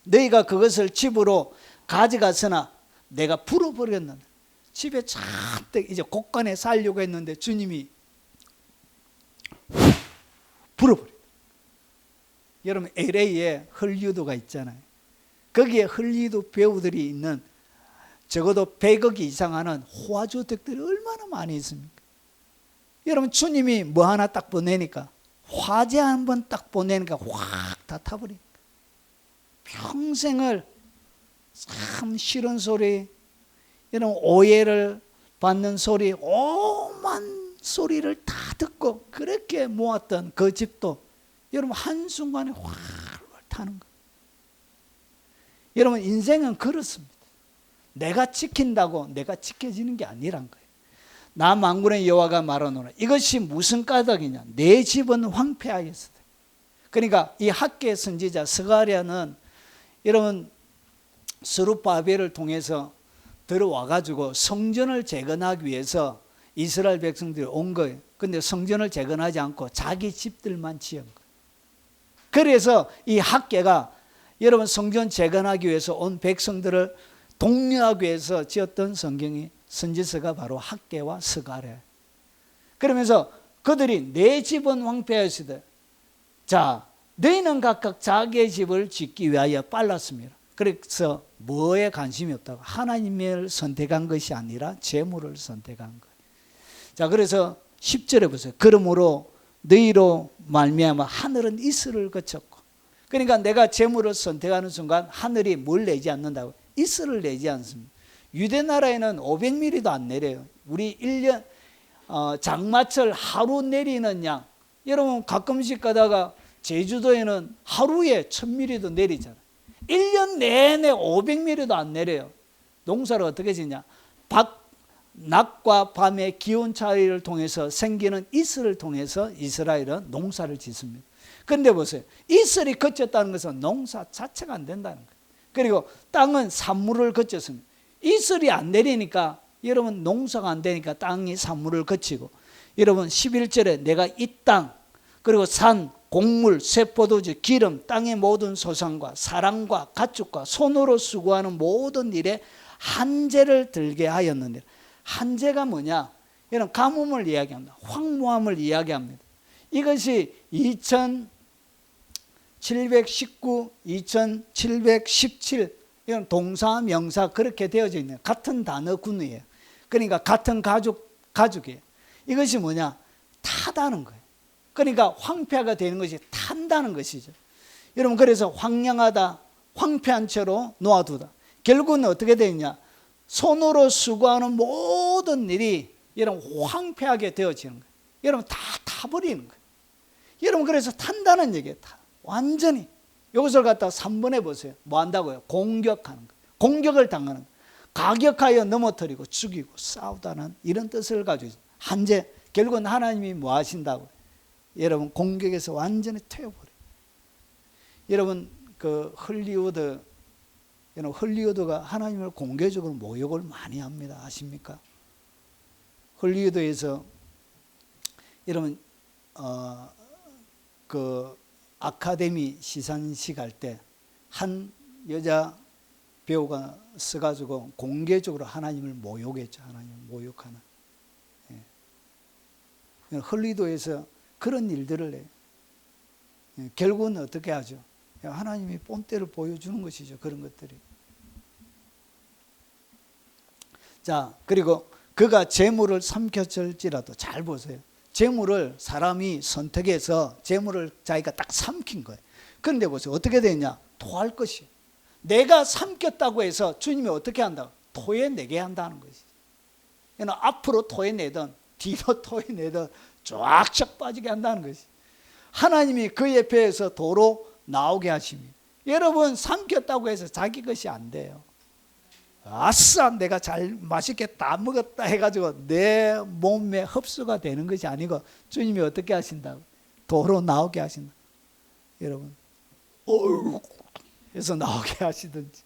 너희가 그것을 집으로 가져갔으나 내가 풀어버렸는데 집에 잔뜩 이제 곳간에 살려고 했는데 주님이 풀어버렸다. 여러분 LA에 헐리우드가 있잖아요. 거기에 헐리우드 배우들이 있는 적어도 100억 이상 하는 호화주택들이 얼마나 많이 있습니까? 여러분 주님이 뭐 하나 딱 보내니까 화재 한 번 딱 보내니까 확 다 타버리니까 평생을 참 싫은 소리, 이런 오해를 받는 소리, 오만 소리를 다 듣고 그렇게 모았던 그 집도 여러분 한순간에 확 타는 거예요. 여러분 인생은 그렇습니다. 내가 지킨다고 내가 지켜지는 게 아니란 거예요. 나 만군의 여호와가 말하노라. 이것이 무슨 까닭이냐? 내 집은 황폐하였으되. 그러니까 이 학계 선지자 스가랴는 여러분 스룹바벨을 통해서 들어와가지고 성전을 재건하기 위해서 이스라엘 백성들이 온 거예요. 근데 성전을 재건하지 않고 자기 집들만 지은 거예요. 그래서 이 학계가 여러분 성전 재건하기 위해서 온 백성들을 독려하기 위해서 지었던 성경이 선지서가 바로 학계와 스가랴. 그러면서 그들이 내 집은 황폐하시되 자 너희는 각각 자기의 집을 짓기 위하여 빨랐습니다. 그래서 뭐에 관심이 없다고? 하나님을 선택한 것이 아니라 재물을 선택한 거예요. 자 그래서 10절에 보세요. 그러므로 너희로 말미암아 하늘은 이슬을 거쳤고. 그러니까 내가 재물을 선택하는 순간 하늘이 뭘 내지 않는다고? 이슬을 내지 않습니다. 유대 나라에는 500mm도 안 내려요. 우리 1년 장마철 하루 내리는 양. 여러분 가끔씩 가다가 제주도에는 하루에 1000mm도 내리잖아요. 1년 내내 500mm도 안 내려요. 농사를 어떻게 짓냐? 낮과 밤의 기온 차이를 통해서 생기는 이슬을 통해서 이스라엘은 농사를 짓습니다. 그런데 보세요. 이슬이 거쳤다는 것은 농사 자체가 안 된다는 거예요. 그리고 땅은 산물을 거쳤습니다. 이슬이 안 내리니까 여러분 농사가 안 되니까 땅이 산물을 거치고 여러분 11절에 내가 이 땅 그리고 산 곡물, 쇠포도주, 기름, 땅의 모든 소산과 사랑과 가축과 손으로 수고하는 모든 일에 한재를 들게 하였느니라. 한재가 뭐냐? 여러분 가뭄을 이야기합니다. 황무함을 이야기합니다. 이것이 2719, 2717 이건 동사, 명사 그렇게 되어져 있는 같은 단어군이에요. 그러니까 같은 가족이에요. 이것이 뭐냐? 타다는 거예요. 그러니까 황폐가 되는 것이 탄다는 것이죠. 여러분 그래서 황량하다, 황폐한 채로 놓아두다. 결국은 어떻게 되느냐? 손으로 수고하는 모든 일이 여러분 황폐하게 되어지는 거예요. 여러분 다 타버리는 거예요. 여러분 그래서 탄다는 얘기예요. 완전히. 이것을 갖다 3번에 보세요. 뭐 한다고요? 공격하는 거예요. 공격을 당하는 거예요. 가격하여 넘어뜨리고 죽이고 싸우다는 이런 뜻을 가지고 있어요. 한재. 결국은 하나님이 뭐 하신다고요? 여러분 공격에서 완전히 태워버려요. 여러분 그 헐리우드가 하나님을 공개적으로 모욕을 많이 합니다. 아십니까? 헐리우드에서 여러분 그 아카데미 시상식 할 때 한 여자 배우가 써가지고 공개적으로 하나님을 모욕했죠. 하나님을 모욕하는. 예. 헐리우드에서 그런 일들을 해요. 예. 결국은 어떻게 하죠? 하나님이 본때를 보여주는 것이죠. 그런 것들이. 자, 그리고 그가 재물을 삼켰을지라도 잘 보세요. 재물을 사람이 선택해서 재물을 자기가 딱 삼킨 거예요. 그런데 보세요. 어떻게 되냐? 토할 것이. 내가 삼켰다고 해서 주님이 어떻게 한다고? 토해내게 한다는 것이. 앞으로 토해내든 뒤로 토해내든 쫙쫙 빠지게 한다는 것이. 하나님이 그의 배에서 도로 나오게 하십니다. 여러분 삼켰다고 해서 자기 것이 안 돼요. 아싸 내가 잘 맛있게 다 먹었다 해가지고 내 몸에 흡수가 되는 것이 아니고 주님이 어떻게 하신다고? 도로 나오게 하신다. 여러분 해서 나오게 하시든지.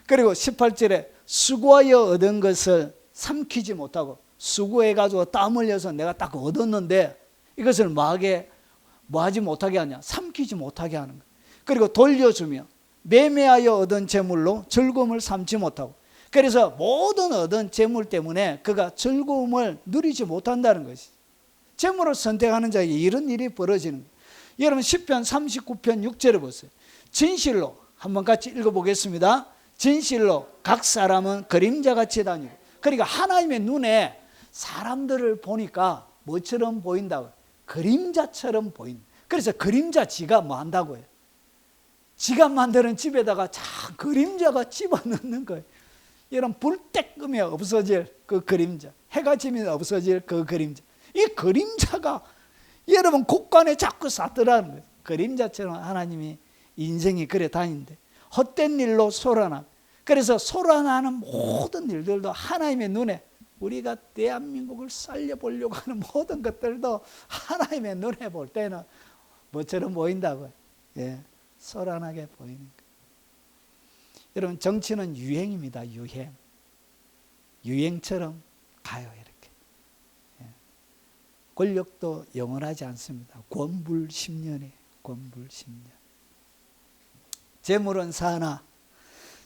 그리고 18절에 수고하여 얻은 것을 삼키지 못하고, 수고해가지고 땀 흘려서 내가 딱 얻었는데 이것을 뭐하지 못하게 하냐? 삼키지 못하게 하는 거예요. 그리고 돌려주며 매매하여 얻은 재물로 즐거움을 삼지 못하고, 그래서 모든 얻은 재물 때문에 그가 즐거움을 누리지 못한다는 것이. 재물을 선택하는 자에게 이런 일이 벌어지는 거예요. 여러분 시편 39편 6절에 보세요. 진실로 한번 같이 읽어보겠습니다. 진실로 각 사람은 그림자같이 다니고. 그러니까 하나님의 눈에 사람들을 보니까 뭐처럼 보인다고요? 그림자처럼 보인다. 그래서 그림자 지가 뭐 한다고요? 지가 만드는 집에다가 참 그림자가 집어넣는 거예요. 이런 불 때 끄면 없어질 그 그림자, 해가 지면 없어질 그 그림자. 이 그림자가 여러분 곳간에 자꾸 쌓더라는 거예요. 그림자처럼 하나님이 인생이 그래 다니는데 헛된 일로 솟아나. 그래서 솟아나는 모든 일들도 하나님의 눈에, 우리가 대한민국을 살려보려고 하는 모든 것들도 하나님의 눈에 볼 때는 뭐처럼 보인다고요? 예, 솟아나게 보이는 거예요. 여러분 정치는 유행입니다. 유행처럼 가요 이렇게. 예. 권력도 영원하지 않습니다. 권불 10년이에요. 권불 10년. 재물은 사나.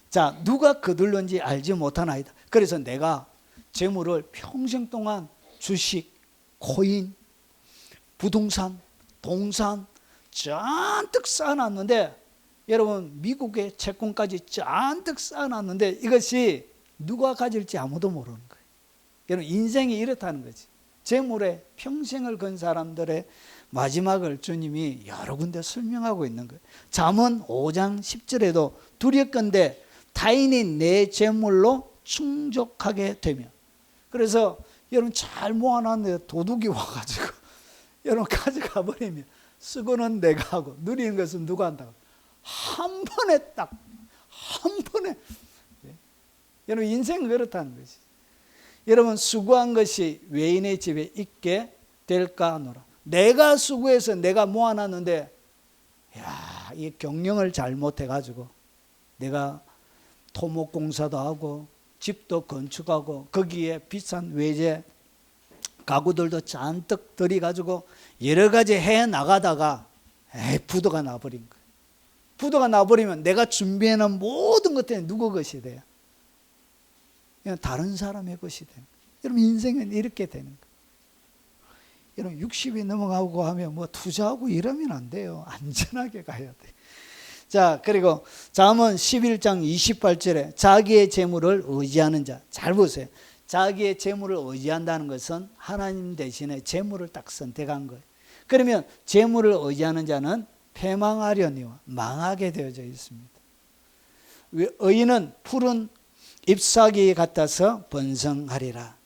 자, 누가 거둘는지 알지 못하나이다. 그래서 내가 재물을 평생 동안 주식, 코인, 부동산, 동산 잔뜩 쌓아놨는데, 여러분 미국의 채권까지 잔뜩 쌓아놨는데 이것이 누가 가질지 아무도 모르는 거예요. 여러분 인생이 이렇다는 거지. 재물에 평생을 건 사람들의 마지막을 주님이 여러 군데 설명하고 있는 거예요. 잠언 5장 10절에도 두렵건대 타인이 내 재물로 충족하게 되면. 그래서 여러분 잘 모아놨는데 도둑이 와가지고 여러분 가져가 버리면 쓰고는 내가 하고 누리는 것은 누가 한다고? 한 번에 딱 한 번에. 여러분 인생은 그렇다는 것이. 여러분 수고한 것이 외인의 집에 있게 될까 하노라. 내가 수고해서 내가 모아놨는데 야, 이 경영을 잘못해가지고 내가 토목공사도 하고 집도 건축하고 거기에 비싼 외제 가구들도 잔뜩 들여가지고 여러 가지 해나가다가 부도가 나버린 거예요. 부도가 나버리면 내가 준비해놓은 모든 것들이 누구 것이 돼요? 그냥 다른 사람의 것이 돼요. 여러분 인생은 이렇게 되는 거예요. 여러분 60이 넘어가고 하면 뭐 투자하고 이러면 안 돼요. 안전하게 가야 돼. 자, 그리고 잠언 11장 28절에 자기의 재물을 의지하는 자. 잘 보세요. 자기의 재물을 의지한다는 것은 하나님 대신에 재물을 딱 선택한 거예요. 그러면 재물을 의지하는 자는 패망하려니와 망하게 되어져 있습니다. 의인은 푸른 잎사귀 같아서 번성하리라.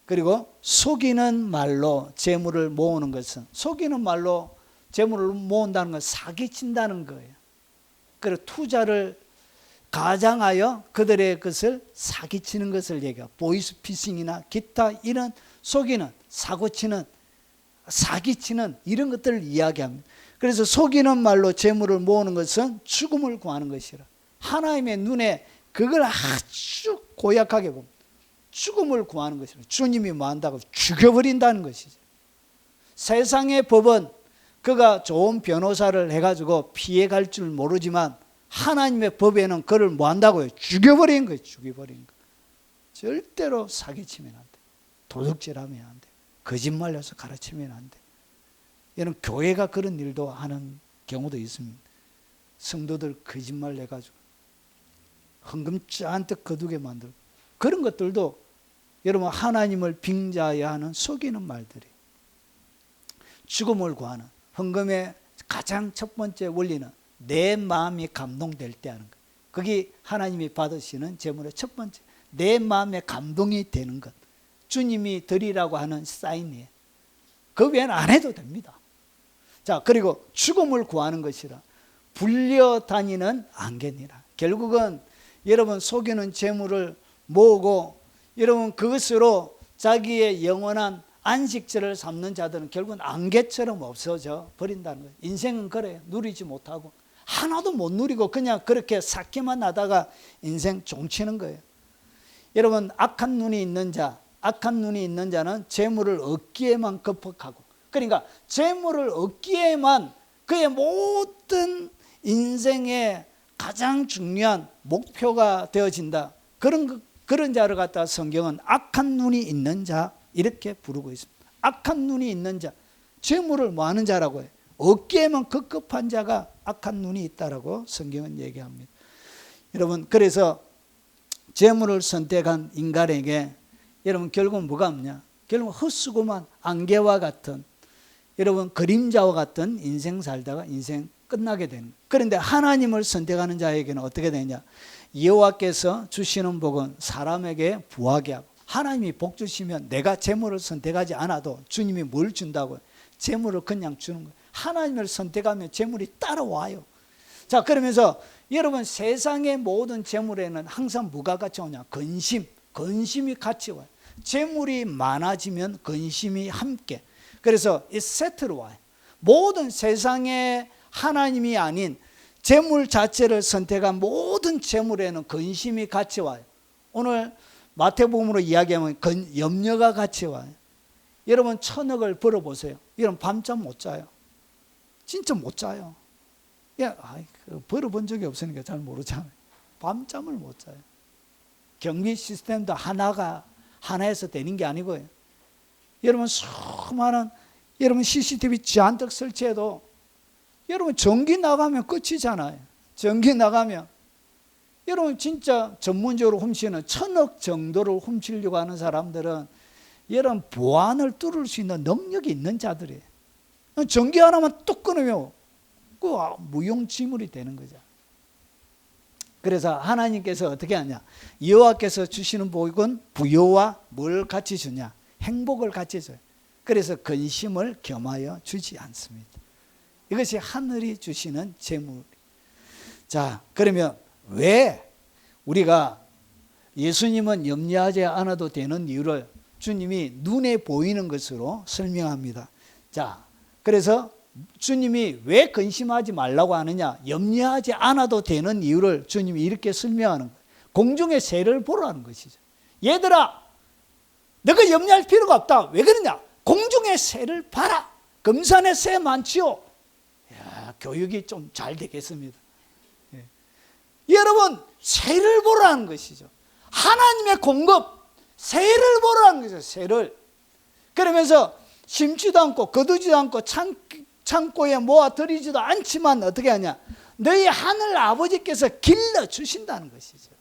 그리고 속이는 말로 재물을 모으는 것은, 속이는 말로 재물을 모은다는 건 사기친다는 거예요. 그리고 투자를 가장하여 그들의 것을 사기치는 것을 얘기해요. 보이스피싱이나 기타 이런 속이는, 사고치는, 사기치는 이런 것들을 이야기합니다. 그래서 속이는 말로 재물을 모으는 것은 죽음을 구하는 것이라. 하나님의 눈에 그걸 아주 고약하게 봅니다. 죽음을 구하는 것이라. 주님이 뭐 한다고? 죽여버린다는 것이죠. 세상의 법은 그가 좋은 변호사를 해가지고 피해갈 줄 모르지만 하나님의 법에는 그를 뭐 한다고요? 죽여버린 거예요. 죽여버린 거. 절대로 사기치면 안 돼. 도둑질하면 안 돼. 거짓말해서 가르치면 안 돼. 이런 교회가 그런 일도 하는 경우도 있습니다. 성도들 거짓말 내가지고 헌금 잔뜩 거두게 만들고, 그런 것들도 여러분 하나님을 빙자해야 하는 속이는 말들이. 죽음을 구하는 헌금의 가장 첫 번째 원리는 내 마음이 감동될 때 하는 것. 그게 하나님이 받으시는 제물의 첫 번째, 내 마음에 감동이 되는 것. 주님이 드리라고 하는 사인이에요. 그 외에는 안 해도 됩니다. 자, 그리고 죽음을 구하는 것이라 불려다니는 안개니라. 결국은 여러분 속이는 재물을 모으고 여러분 그것으로 자기의 영원한 안식처를 삼는 자들은 결국은 안개처럼 없어져 버린다는 거예요. 인생은 그래요. 누리지 못하고 하나도 못 누리고 그냥 그렇게 삭기만 하다가 인생 종치는 거예요. 여러분 악한 눈이 있는 자는 재물을 얻기에만 급박하고, 그러니까 재물을 얻기에만 그의 모든 인생의 가장 중요한 목표가 되어진다. 그런 자를 갖다 성경은 악한 눈이 있는 자 이렇게 부르고 있습니다. 악한 눈이 있는 자, 재물을 뭐 하는 자라고 해요. 얻기에만 급급한 자가 악한 눈이 있다라고 성경은 얘기합니다. 여러분 그래서 재물을 선택한 인간에게 여러분 결국은 뭐가 없냐? 결국 헛수고만 안개와 같은 여러분 그림자와 같은 인생 살다가 인생 끝나게 되는 거예요. 그런데 하나님을 선택하는 자에게는 어떻게 되냐? 여호와께서 주시는 복은 사람에게 부하게 하고, 하나님이 복 주시면 내가 재물을 선택하지 않아도 주님이 뭘 준다고요? 재물을 그냥 주는 거예요. 하나님을 선택하면 재물이 따라와요. 자, 그러면서 여러분 세상의 모든 재물에는 항상 뭐가 같이 오냐? 근심이 같이 와요. 재물이 많아지면 근심이 함께. 그래서 이 세트로 와요. 모든 세상에 하나님이 아닌 재물 자체를 선택한 모든 재물에는 근심이 같이 와요. 오늘 마태복음으로 이야기하면 염려가 같이 와요. 여러분 1,000억을 벌어보세요. 여러분 밤잠 못 자요. 진짜 못 자요. 벌어본 적이 없으니까 잘 모르잖아요. 밤잠을 못 자요. 경비 시스템도 하나에서 되는 게 아니고요. 여러분 수많은 여러분 CCTV 잔뜩 설치해도 여러분 전기 나가면 끝이잖아요. 전기 나가면 여러분 진짜 전문적으로 훔치는 1,000억 정도를 훔치려고 하는 사람들은 여러분 보안을 뚫을 수 있는 능력이 있는 자들이에요. 전기 하나만 뚝 끊으면 그 무용지물이 되는 거죠. 그래서 하나님께서 어떻게 하냐? 여호와께서 주시는 복은 부요와 뭘 같이 주냐? 행복을 같이 줘요. 그래서 근심을 겸하여 주지 않습니다. 이것이 하늘이 주시는 재물. 자, 그러면 왜 우리가 예수님은 염려하지 않아도 되는 이유를 주님이 눈에 보이는 것으로 설명합니다. 자, 그래서 주님이 왜 근심하지 말라고 하느냐? 염려하지 않아도 되는 이유를 주님이 이렇게 설명하는 거예요. 공중의 새를 보라는 것이죠. 얘들아, 너가 염려할 필요가 없다. 왜 그러냐? 공중의 새를 봐라. 금산에 새 많지요. 야, 교육이 좀 잘 되겠습니다. 예. 여러분, 새를 보라는 것이죠. 하나님의 공급, 새를 보라는 것이죠. 새를. 그러면서 심지도 않고 거두지도 않고 창고에 모아들이지도 않지만 어떻게 하냐? 너희 하늘 아버지께서 길러주신다는 것이죠.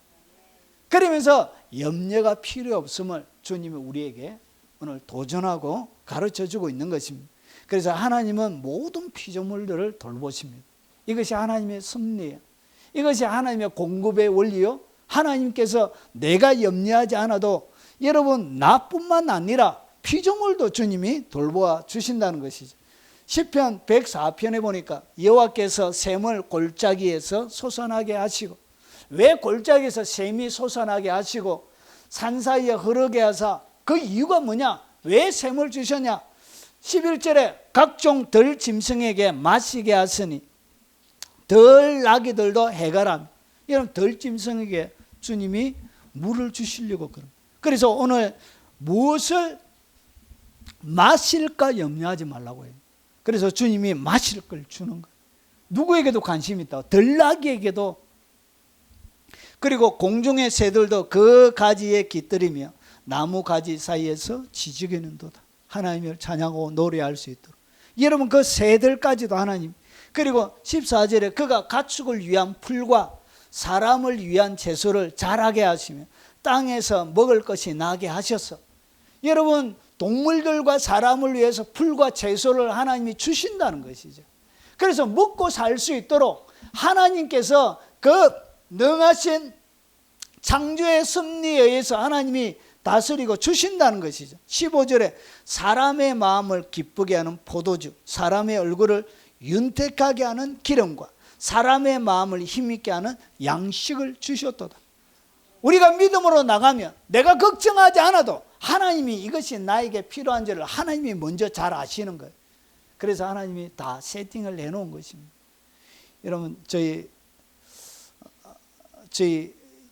그러면서 염려가 필요 없음을 주님이 우리에게 오늘 도전하고 가르쳐주고 있는 것입니다. 그래서 하나님은 모든 피조물들을 돌보십니다. 이것이 하나님의 섭리예요. 이것이 하나님의 공급의 원리요. 하나님께서 내가 염려하지 않아도 여러분 나뿐만 아니라 피조물도 주님이 돌보아 주신다는 것이죠. 시편 104편에 보니까 여호와께서 샘을 골짜기에서 솟아나게 하시고, 왜 골짜기에서 샘이 솟아나게 하시고 산 사이에 흐르게 하사, 그 이유가 뭐냐? 왜 샘을 주셨냐? 11절에 각종 들 짐승에게 마시게 하시니 들 나귀들도 해가람. 여러분 들 짐승에게 주님이 물을 주시려고 그럽니다. 그래서 오늘 무엇을 마실까 염려하지 말라고 해요. 그래서 주님이 마실 걸 주는 거예요. 누구에게도 관심이 있다. 들나귀에게도. 그리고 공중의 새들도 그 가지에 깃들이며 나무 가지 사이에서 지지개는도다. 하나님을 찬양하고 노래할 수 있도록. 여러분 그 새들까지도 하나님. 그리고 14절에 그가 가축을 위한 풀과 사람을 위한 채소를 자라게 하시며 땅에서 먹을 것이 나게 하셔서. 여러분 동물들과 사람을 위해서 풀과 채소를 하나님이 주신다는 것이죠. 그래서 먹고 살 수 있도록 하나님께서 그 능하신 창조의 섭리에 의해서 하나님이 다스리고 주신다는 것이죠. 15절에 사람의 마음을 기쁘게 하는 포도주, 사람의 얼굴을 윤택하게 하는 기름과 사람의 마음을 힘있게 하는 양식을 주셨도다. 우리가 믿음으로 나가면 내가 걱정하지 않아도 하나님이 이것이 나에게 필요한지를 하나님이 먼저 잘 아시는 거예요. 그래서 하나님이 다 세팅을 해놓은 것입니다. 여러분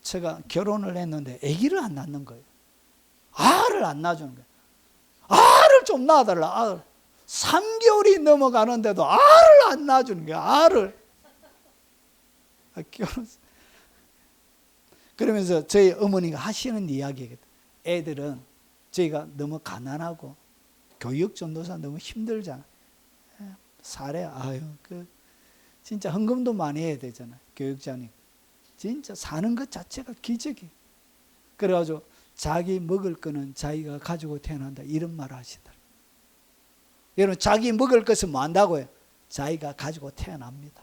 제가 결혼을 했는데 아기를 안 낳는 거예요. 알을 안 낳아주는 거예요. 알을 좀 낳아달라. 알. 3개월이 넘어가는데도 알을 안 낳아주는 거예요. 알을. 그러면서 저희 어머니가 하시는 이야기거든요. 애들은 저희가 너무 가난하고 교육 전도사 너무 힘들잖아. 사례 아유 진짜 헌금도 많이 해야 되잖아. 교육자니 진짜 사는 것 자체가 기적이에요. 그래가지고 자기 먹을 거는 자기가 가지고 태어난다 이런 말을 하시더라고요. 여러분 자기 먹을 것은 뭐 한다고요? 자기가 가지고 태어납니다.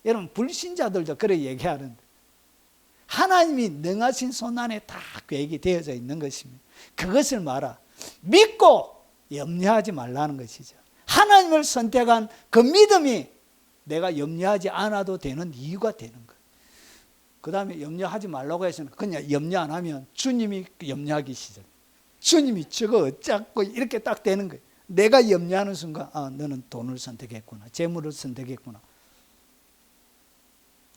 여러분 불신자들도 그렇게 얘기하는데 하나님이 능하신 손 안에 다 계획이 되어져 있는 것입니다. 그것을 말아 믿고 염려하지 말라는 것이죠. 하나님을 선택한 그 믿음이 내가 염려하지 않아도 되는 이유가 되는 거예요. 그 다음에 염려하지 말라고 해서는 그냥 염려 안 하면 주님이 염려하기 시작. 주님이 저거 어쩌고 이렇게 딱 되는 거예요. 내가 염려하는 순간 아 너는 돈을 선택했구나. 재물을 선택했구나.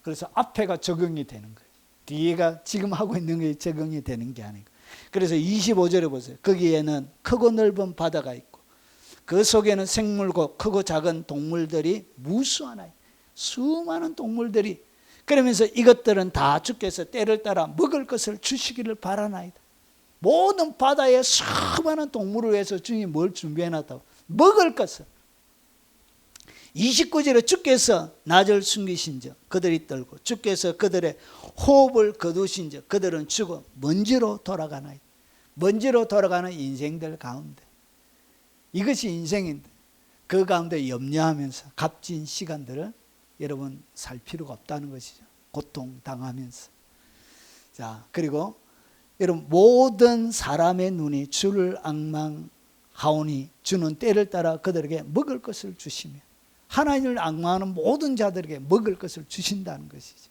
그래서 앞에가 적용이 되는 거예요. 뒤에가 지금 하고 있는 게 적용이 되는 게 아니고. 그래서 25절에 보세요. 거기에는 크고 넓은 바다가 있고 그 속에는 생물고 크고 작은 동물들이 무수하나이다. 수많은 동물들이. 그러면서 이것들은 다 주께서 때를 따라 먹을 것을 주시기를 바라나이다. 모든 바다에 수많은 동물을 위해서 주님이 뭘 준비해놨다고? 먹을 것을. 29절에 주께서 낯을 숨기신즉 그들이 떨고 주께서 그들의 호흡을 거두신즉 그들은 죽어 먼지로 돌아가나이다. 먼지로 돌아가는 인생들 가운데 이것이 인생인데 그 가운데 염려하면서 값진 시간들을 여러분 살 필요가 없다는 것이죠. 고통당하면서. 자, 그리고 여러분 모든 사람의 눈이 주를 앙망하오니 주는 때를 따라 그들에게 먹을 것을 주시며 하나님을 앙망하는 모든 자들에게 먹을 것을 주신다는 것이죠.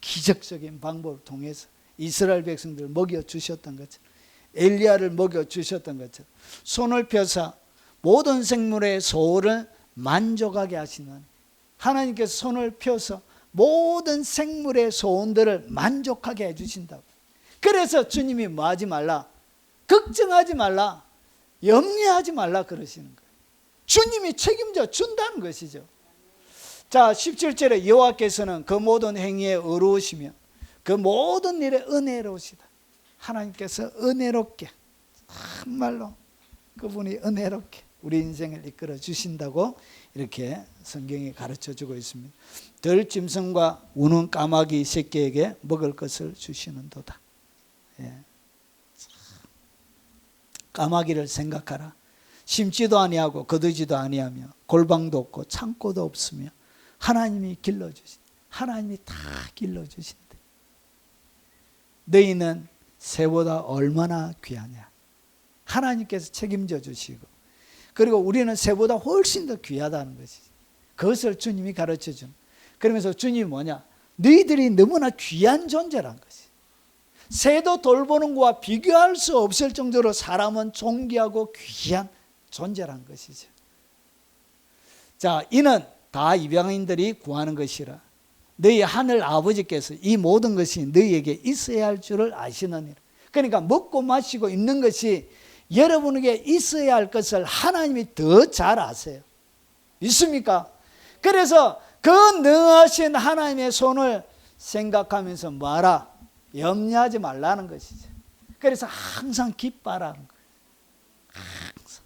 기적적인 방법을 통해서 이스라엘 백성들을 먹여주셨던 것처럼 엘리야를 먹여주셨던 것처럼 손을 펴서 모든 생물의 소를 만족하게 하시는 하나님께서 손을 펴서 모든 생물의 소원들을 만족하게 해주신다고. 그래서 주님이 뭐 하지 말라? 걱정하지 말라. 염려하지 말라 그러시는 거예요. 주님이 책임져 준다는 것이죠. 자, 17절에 여호와께서는 그 모든 행위에 의로우시며 그 모든 일에 은혜로우시다. 하나님께서 은혜롭게 정말로 그분이 은혜롭게 우리 인생을 이끌어 주신다고 이렇게 성경이 가르쳐 주고 있습니다. 들짐승과 우는 까마귀 새끼에게 먹을 것을 주시는도다. 예. 까마귀를 생각하라. 심지도 아니하고 거두지도 아니하며 골방도 없고 창고도 없으며 하나님이 길러주신 하나님이 다 길러주신대. 너희는 새보다 얼마나 귀하냐. 하나님께서 책임져 주시고 그리고 우리는 새보다 훨씬 더 귀하다는 것이지. 그것을 주님이 가르쳐 준. 그러면서 주님이 뭐냐? 너희들이 너무나 귀한 존재란 것이. 새도 돌보는 것과 비교할 수 없을 정도로 사람은 존귀하고 귀한 존재란 것이죠. 자, 이는 다 이방인들이 구하는 것이라. 너희 하늘 아버지께서 이 모든 것이 너희에게 있어야 할 줄을 아시느니라. 그러니까 먹고 마시고 입는 것이 여러분에게 있어야 할 것을 하나님이 더 잘 아세요. 믿습니까? 그래서 그 능하신 하나님의 손을 생각하면서 뭐하라? 염려하지 말라는 것이죠. 그래서 항상 기뻐하라는 거예요. 항상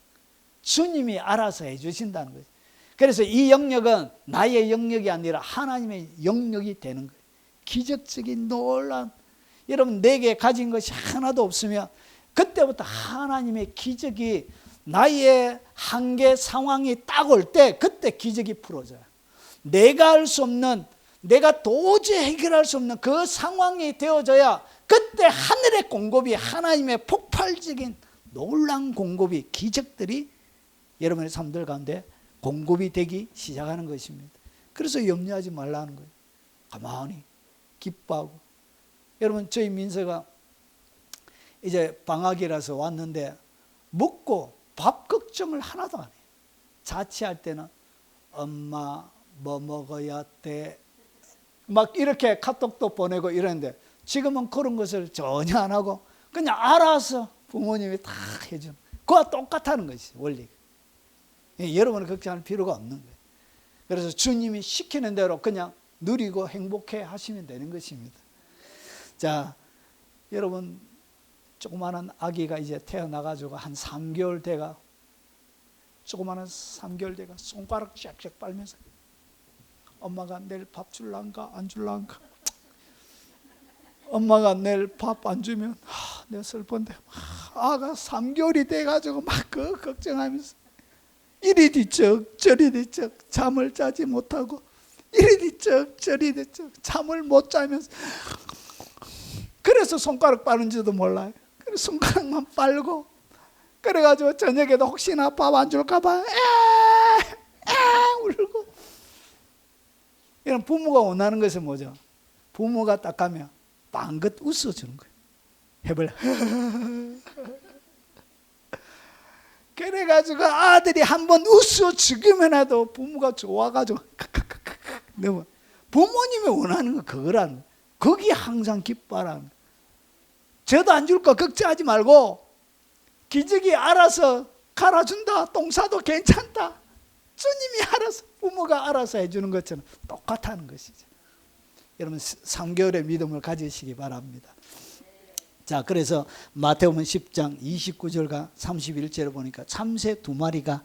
주님이 알아서 해주신다는 거죠. 그래서 이 영역은 나의 영역이 아니라 하나님의 영역이 되는 거예요. 기적적인 놀라운, 여러분 내게 가진 것이 하나도 없으면 그때부터 하나님의 기적이 나의 한계 상황이 딱 올 때 그때 기적이 풀어져요. 내가 할 수 없는, 내가 도저히 해결할 수 없는 그 상황이 되어져야 그때 하늘의 공급이, 하나님의 폭발적인 놀라운 공급이, 기적들이 여러분의 삶들 가운데 공급이 되기 시작하는 것입니다. 그래서 염려하지 말라는 거예요. 가만히 기뻐하고. 여러분 저희 민서가 이제 방학이라서 왔는데 먹고 밥 걱정을 하나도 안 해요. 자취할 때는 엄마 뭐 먹어야 돼 막 이렇게 카톡도 보내고 이러는데 지금은 그런 것을 전혀 안 하고 그냥 알아서 부모님이 다 해주는, 그와 똑같다는 것이 원리가. 여러분은 걱정할 필요가 없는 거예요. 그래서 주님이 시키는 대로 그냥 누리고 행복해 하시면 되는 것입니다. 자, 여러분 조그마한 아기가 이제 태어나가지고 한 3개월 돼가, 조그마한 3개월 돼가 손가락 쫙쫙 빨면서 엄마가 내일 밥 줄란가 안 줄란가, 엄마가 내일 밥 안 주면 내가 슬픈데, 아가 3개월이 돼가지고 막 그 걱정하면서 이리 뒤척 저리 뒤척 잠을 자지 못하고, 이리 뒤척 저리 뒤척 잠을 못 자면서, 그래서 손가락 빠른지도 몰라요. 그래서 손가락만 빨고, 그래가지고 저녁에도 혹시나 밥 안 줄까봐 울고. 이런 부모가 원하는 것은 뭐죠? 부모가 딱 가면 빵긋 웃어주는 거예요. 해볼. 그래가지고 아들이 한번 웃어 죽으면 해도 부모가 좋아가지고 부모님이 원하는 건 그거라는 거예요. 거기 항상 기뻐하라는 거예요. 저도 안 줄 거 걱정하지 말고 기적이 알아서 갈아준다. 똥 싸도 괜찮다. 주님이 알아서, 부모가 알아서 해주는 것처럼 똑같다는 것이죠. 여러분 3개월의 믿음을 가지시기 바랍니다. 자, 그래서 마태복음 10장 29절과 31절을 보니까 참새 2마리가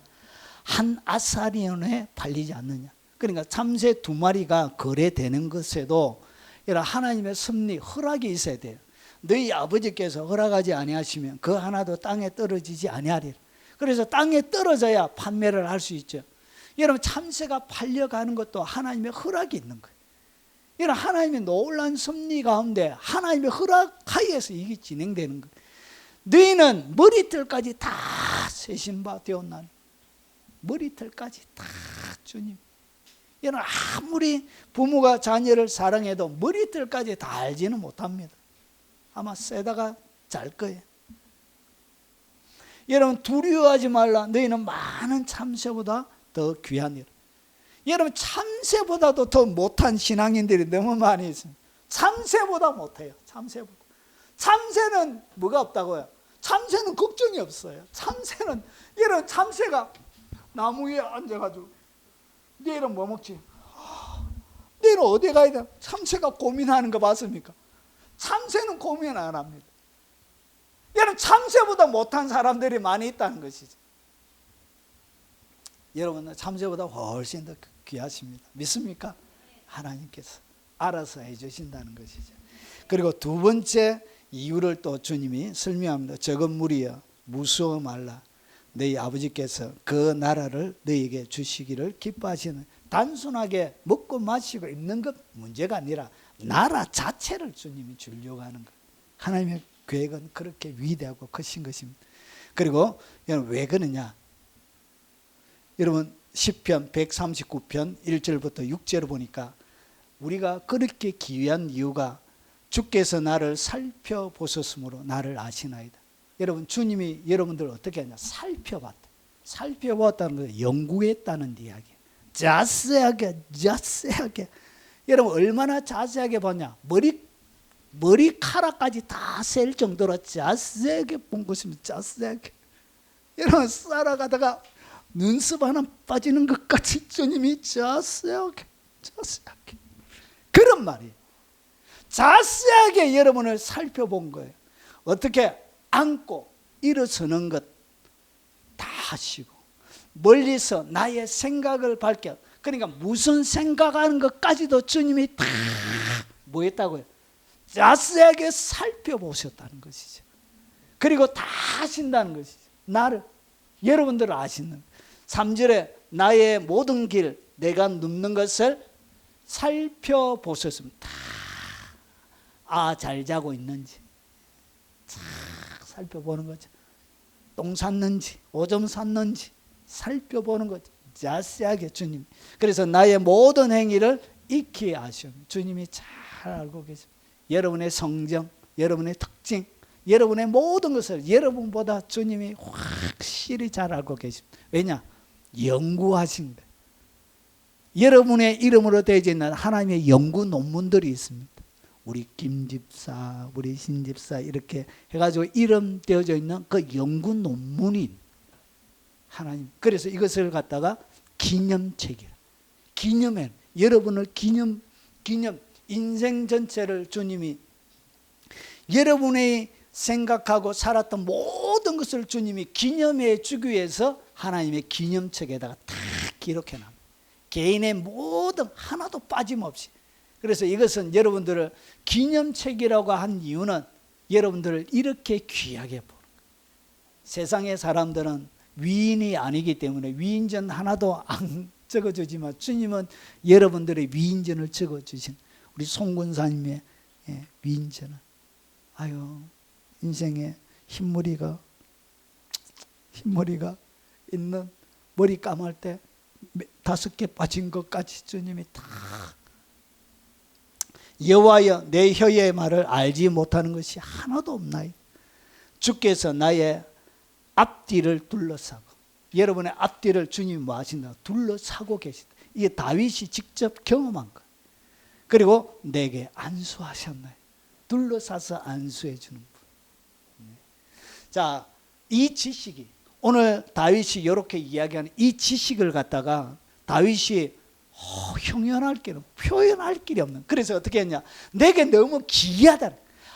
한 아사리온에 팔리지 않느냐. 그러니까 참새 2마리가 거래되는 것에도 이런 하나님의 섭리, 허락이 있어야 돼요. 너희 아버지께서 허락하지 아니하시면 그 하나도 땅에 떨어지지 아니하리라. 그래서 땅에 떨어져야 판매를 할 수 있죠. 여러분 참새가 팔려가는 것도 하나님의 허락이 있는 거예요. 이런 하나님의 놀라운 섭리 가운데 하나님의 허락 하에서 이게 진행되는 거예요. 너희는 머리털까지 다 세신 바 되었나니. 머리털까지 다 주님. 여러분 아무리 부모가 자녀를 사랑해도 머리털까지 다 알지는 못합니다. 아마 세다가 잘 거예요. 여러분 두려워하지 말라. 너희는 많은 참새보다 더 귀하니라. 여러분 참새보다도 더 못한 신앙인들이 너무 많이 있습니다. 참새보다 못해요. 참새보다. 참새는 뭐가 없다고요? 참새는 걱정이 없어요. 참새는, 여러분 참새가 나무 위에 앉아가지고 내일은 뭐 먹지? 내일은 어디 가야 돼? 참새가 고민하는 거 봤습니까? 참새는 고민 안 합니다. 여러분 참새보다 못한 사람들이 많이 있다는 것이죠. 여러분은 참새보다 훨씬 더 귀하십니다. 믿습니까? 하나님께서 알아서 해주신다는 것이죠. 그리고 두 번째 이유를 또 주님이 설명합니다. 적은 무리여 무서워 말라. 너희 아버지께서 그 나라를 너희에게 주시기를 기뻐하시는, 단순하게 먹고 마시고 입는 것 문제가 아니라 나라 자체를 주님이 주려고 하는 것. 하나님의 계획은 그렇게 위대하고 크신 것입니다. 그리고 여러분 왜 그러냐? 여러분 시편 139편 1절부터 6절을 보니까 우리가 그렇게 기이한 이유가 주께서 나를 살펴보셨으므로 나를 아시나이다. 여러분 주님이 여러분들 어떻게 하냐? 살펴봤다. 살펴보았다는 것은 연구했다는 이야기예요. 자세하게. 여러분 얼마나 자세하게 봤냐? 머리카락까지 다 셀 정도로 자세하게 본 것입니다. 자세하게. 여러분 살아가다가 눈썹 하나 빠지는 것 같이 주님이 자세하게 자세하게. 그런 말이에요. 자세하게 여러분을 살펴본 거예요. 어떻게 앉고 일어서는 것 다 하시고, 멀리서 나의 생각을 밝혀, 그러니까 무슨 생각하는 것까지도 주님이 다 뭐 했다고요? 자세하게 살펴보셨다는 것이죠. 그리고 다 하신다는 것이죠. 나를, 여러분들을 아시는 3절에 나의 모든 길 내가 눕는 것을 살펴보셨습니다. 잘 자고 있는지 쫙 살펴보는 거죠. 똥 쌌는지 오줌 쌌는지 살펴보는 거죠. 자세하게 주님. 그래서 나의 모든 행위를 익히 아시옵니다. 주님이 잘 알고 계십니다. 여러분의 성정, 여러분의 특징, 여러분의 모든 것을 여러분보다 주님이 확실히 잘 알고 계십니다. 왜냐? 연구하신 거예요. 여러분의 이름으로 되어져 있는 하나님의 연구 논문들이 있습니다. 우리 김집사, 우리 신집사 이렇게 해가지고 이름 되어져 있는 그 연구 논문이 하나님. 그래서 이것을 갖다가 기념책이라. 기념해. 여러분을 기념 인생 전체를 주님이 여러분의 생각하고 살았던 모든 것을 주님이 기념해 주기 위해서 하나님의 기념책에다가 다 기록해 놔. 개인의 모든 하나도 빠짐없이. 그래서 이것은 여러분들을 기념책이라고 한 이유는 여러분들을 이렇게 귀하게 보는 거예요. 세상의 사람들은 위인이 아니기 때문에 위인전 하나도 안 적어주지만 주님은 여러분들의 위인전을 적어주신 우리 송군사님의 위인전은 인생에 흰머리가 있는 머리 감을 때 5개 빠진 것까지 주님이 다 여호와여 내 혀의 말을 알지 못하는 것이 하나도 없나이다. 주께서 나의 앞뒤를 둘러싸고 여러분의 앞뒤를 주님이 뭐 하신다? 둘러싸고 계시다. 이게 다윗이 직접 경험한 거예요. 그리고 내게 안수하셨나요? 둘러싸서 안수해 주는 분. 자, 이 지식이 오늘 다윗이 이렇게 이야기하는 이 지식을 갖다가 다윗이 형용할 길은 표현할 길이 없는. 그래서 어떻게 했냐? 내게 너무 귀하다.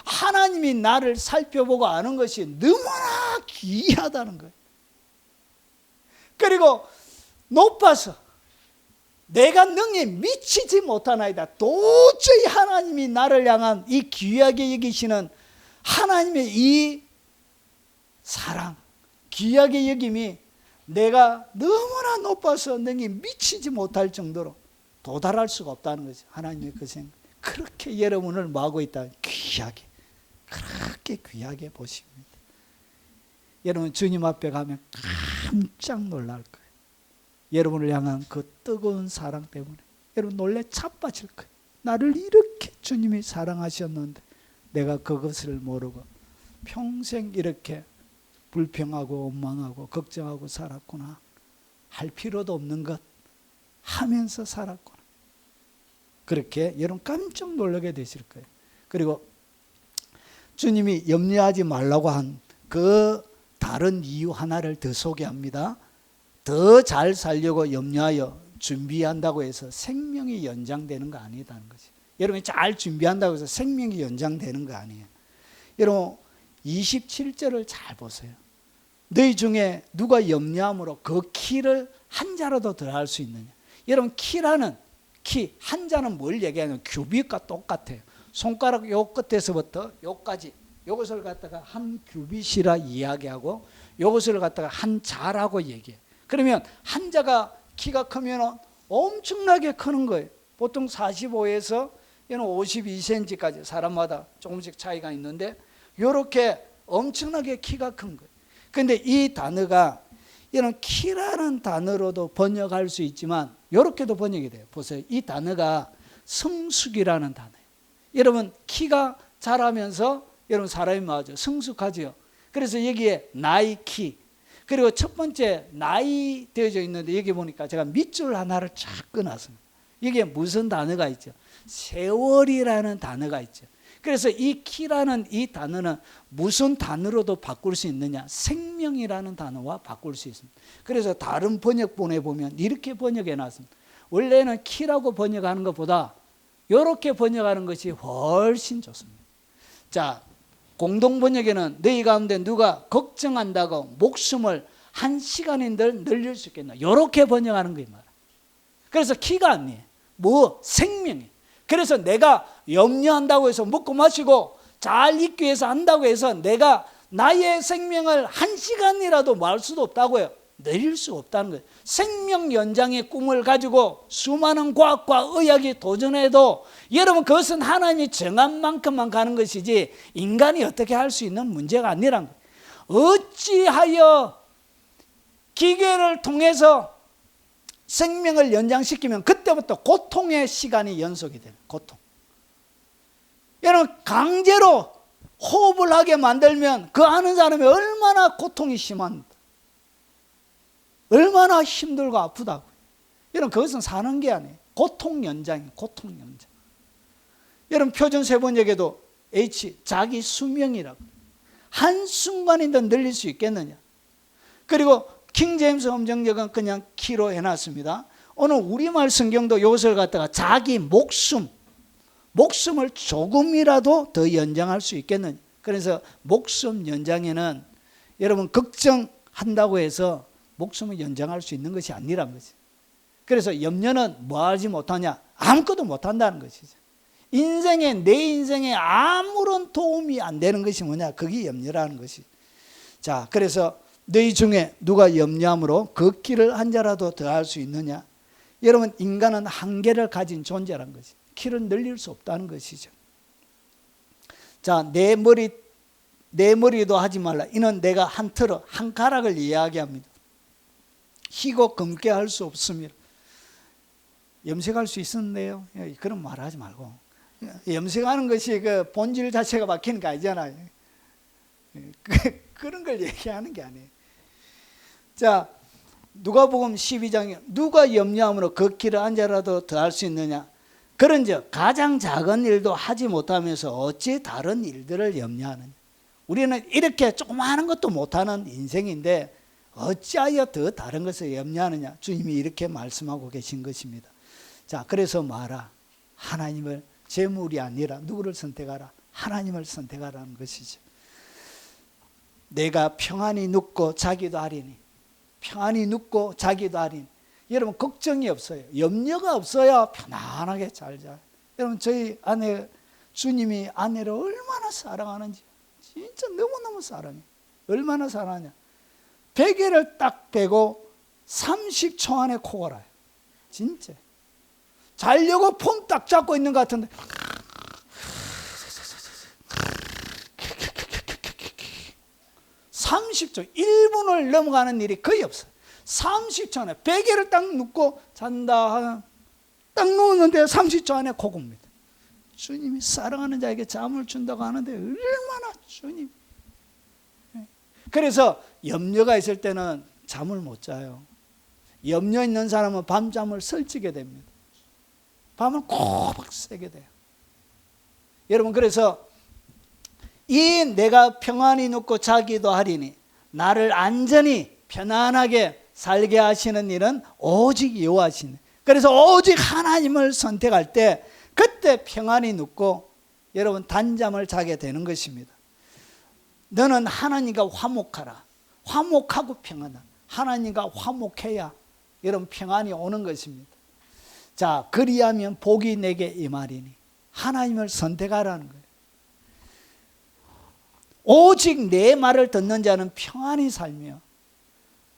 하나님이 나를 살펴보고 아는 것이 너무나 귀하다는 거예요. 그리고 높아서 내가 능히 미치지 못하나이다. 도저히 하나님이 나를 향한 이 귀하게 여기시는 하나님의 이 사랑, 귀하게 여김이 내가 너무나 높아서 능히 미치지 못할 정도로 도달할 수가 없다는 거죠. 하나님의 그 생각. 그렇게 여러분을 뭐하고 있다? 귀하게. 그렇게 귀하게 보십니다. 여러분 주님 앞에 가면 깜짝 놀랄 거예요. 여러분을 향한 그 뜨거운 사랑 때문에 여러분 놀래 자빠질 거예요. 나를 이렇게 주님이 사랑하셨는데 내가 그것을 모르고 평생 이렇게 불평하고 원망하고 걱정하고 살았구나. 할 필요도 없는 것 하면서 살았구나. 그렇게 여러분 깜짝 놀라게 되실 거예요. 그리고 주님이 염려하지 말라고 한 그 다른 이유 하나를 더 소개합니다. 더 잘 살려고 염려하여 준비한다고 해서 생명이 연장되는 거 아니다는 거지. 여러분이 잘 준비한다고 해서 생명이 연장되는 거 아니에요. 여러분 27절을 잘 보세요. 너희 중에 누가 염려함으로 그 키를 한 자라도 더 할 수 있느냐. 여러분 키라는 키 한자는 뭘 얘기하냐면 규빗과 똑같아요. 손가락 요 끝에서부터 요까지 요것을 갖다가 한 규빗이라 이야기하고 요것을 갖다가 한 자라고 얘기해요. 그러면 한자가 키가 크면 엄청나게 크는 거예요. 보통 45에서 52cm까지 사람마다 조금씩 차이가 있는데 이렇게 엄청나게 키가 큰 거예요. 그런데 이 단어가 이런 키라는 단어로도 번역할 수 있지만 이렇게도 번역이 돼요. 보세요. 이 단어가 성숙이라는 단어예요. 여러분 키가 자라면서 여러분 사람이 맞아 성숙하죠. 그래서 여기에 나이 키 그리고 첫 번째 나이 되어져 있는데 여기 보니까 제가 밑줄 하나를 쫙 끊었습니다. 여기에 무슨 단어가 있죠? 세월이라는 단어가 있죠. 그래서 이 키라는 이 단어는 무슨 단어로도 바꿀 수 있느냐? 생명이라는 단어와 바꿀 수 있습니다. 그래서 다른 번역본에 보면 이렇게 번역해 놨습니다. 원래는 키라고 번역하는 것보다 이렇게 번역하는 것이 훨씬 좋습니다. 자, 공동 번역에는 너희 가운데 누가 걱정한다고 목숨을 1시간인들 늘릴 수 있겠나? 이렇게 번역하는 거예요. 그래서 키가 아니에요. 생명이에요. 그래서 내가 염려한다고 해서 먹고 마시고 잘 있기 위해서 한다고 해서 내가 나의 생명을 1시간이라도 말 수도 없다고요. 늘릴 수 없다는 거예요. 생명 연장의 꿈을 가지고 수많은 과학과 의학이 도전해도 여러분 그것은 하나님이 정한 만큼만 가는 것이지 인간이 어떻게 할 수 있는 문제가 아니란 거예요. 어찌하여 기계를 통해서 생명을 연장시키면 그때부터 고통의 시간이 연속이 돼요. 고통. 여러분 강제로 호흡을 하게 만들면 그 하는 사람이 얼마나 고통이 심한다. 얼마나 힘들고 아프다고. 여러분 그것은 사는 게 아니에요. 고통 연장이에요. 고통 연장. 여러분 표준 세번역에도 H 자기 수명이라고. 한순간인데 늘릴 수 있겠느냐. 그리고 킹제임스 엄정역은 그냥 키로 해놨습니다. 오늘 우리말 성경도 이것을 갖다가 자기 목숨을 조금이라도 더 연장할 수 있겠느냐. 그래서 목숨 연장에는 여러분 걱정한다고 해서 목숨을 연장할 수 있는 것이 아니란 거지. 그래서 염려는 뭐 하지 못하냐? 아무것도 못한다는 것이죠. 내 인생에 아무런 도움이 안 되는 것이 뭐냐? 그게 염려라는 것이. 자, 그래서 너희 중에 누가 염려함으로 걷기를 한 자라도 더 할 수 있느냐? 여러분 인간은 한계를 가진 존재라는 것이. 키를 늘릴 수 없다는 것이죠. 자, 내 머리도 하지 말라. 이는 내가 한 가락을 이야기합니다. 희고 검게 할 수 없습니다. 염색할 수 있었는데요. 그런 말 하지 말고. 염색하는 것이 그 본질 자체가 바뀌는 거 아니잖아요. 그런 걸 얘기하는 게 아니에요. 자, 누가복음 12장에 누가 염려함으로 걷기를 한 자라도 더 할 수 있느냐? 그런즉 가장 작은 일도 하지 못하면서 어찌 다른 일들을 염려하느냐? 우리는 이렇게 조그마한 것도 못하는 인생인데 어찌하여 더 다른 것을 염려하느냐? 주님이 이렇게 말씀하고 계신 것입니다. 자, 그래서 말하. 하나님을 재물이 아니라 누구를 선택하라? 하나님을 선택하라는 것이죠. 내가 평안히 눕고 자기도 하리니. 평안히 눕고 자기도 하리니. 여러분 걱정이 없어요. 염려가 없어야 편안하게 잘 자요. 여러분 저희 아내, 주님이 아내를 얼마나 사랑하는지 진짜 너무너무 사랑해요. 얼마나 사랑하냐. 베개를 딱 베고 30초 안에 코가 나요. 진짜. 자려고 폼 딱 잡고 있는 것 같은데 30초, 1분을 넘어가는 일이 거의 없어요. 30초 안에 베개를 딱 눕고 잔다 하면 딱 누웠는데 30초 안에 코고입니다. 주님이 사랑하는 자에게 잠을 준다고 하는데 얼마나 주님. 그래서 염려가 있을 때는 잠을 못 자요. 염려 있는 사람은 밤잠을 설치게 됩니다. 밤을 꼬박 새게 돼요. 여러분 그래서 이 내가 평안히 눕고 자기도 하리니 나를 안전히 편안하게 살게 하시는 일은 오직 여호와시네. 그래서 오직 하나님을 선택할 때 그때 평안히 눕고 여러분 단잠을 자게 되는 것입니다. 너는 하나님과 화목하라. 화목하고 평안하라. 하나님과 화목해야 여러분 평안이 오는 것입니다. 자, 그리하면 복이 내게 임하리니. 하나님을 선택하라는 거예요. 오직 내 말을 듣는 자는 평안히 살며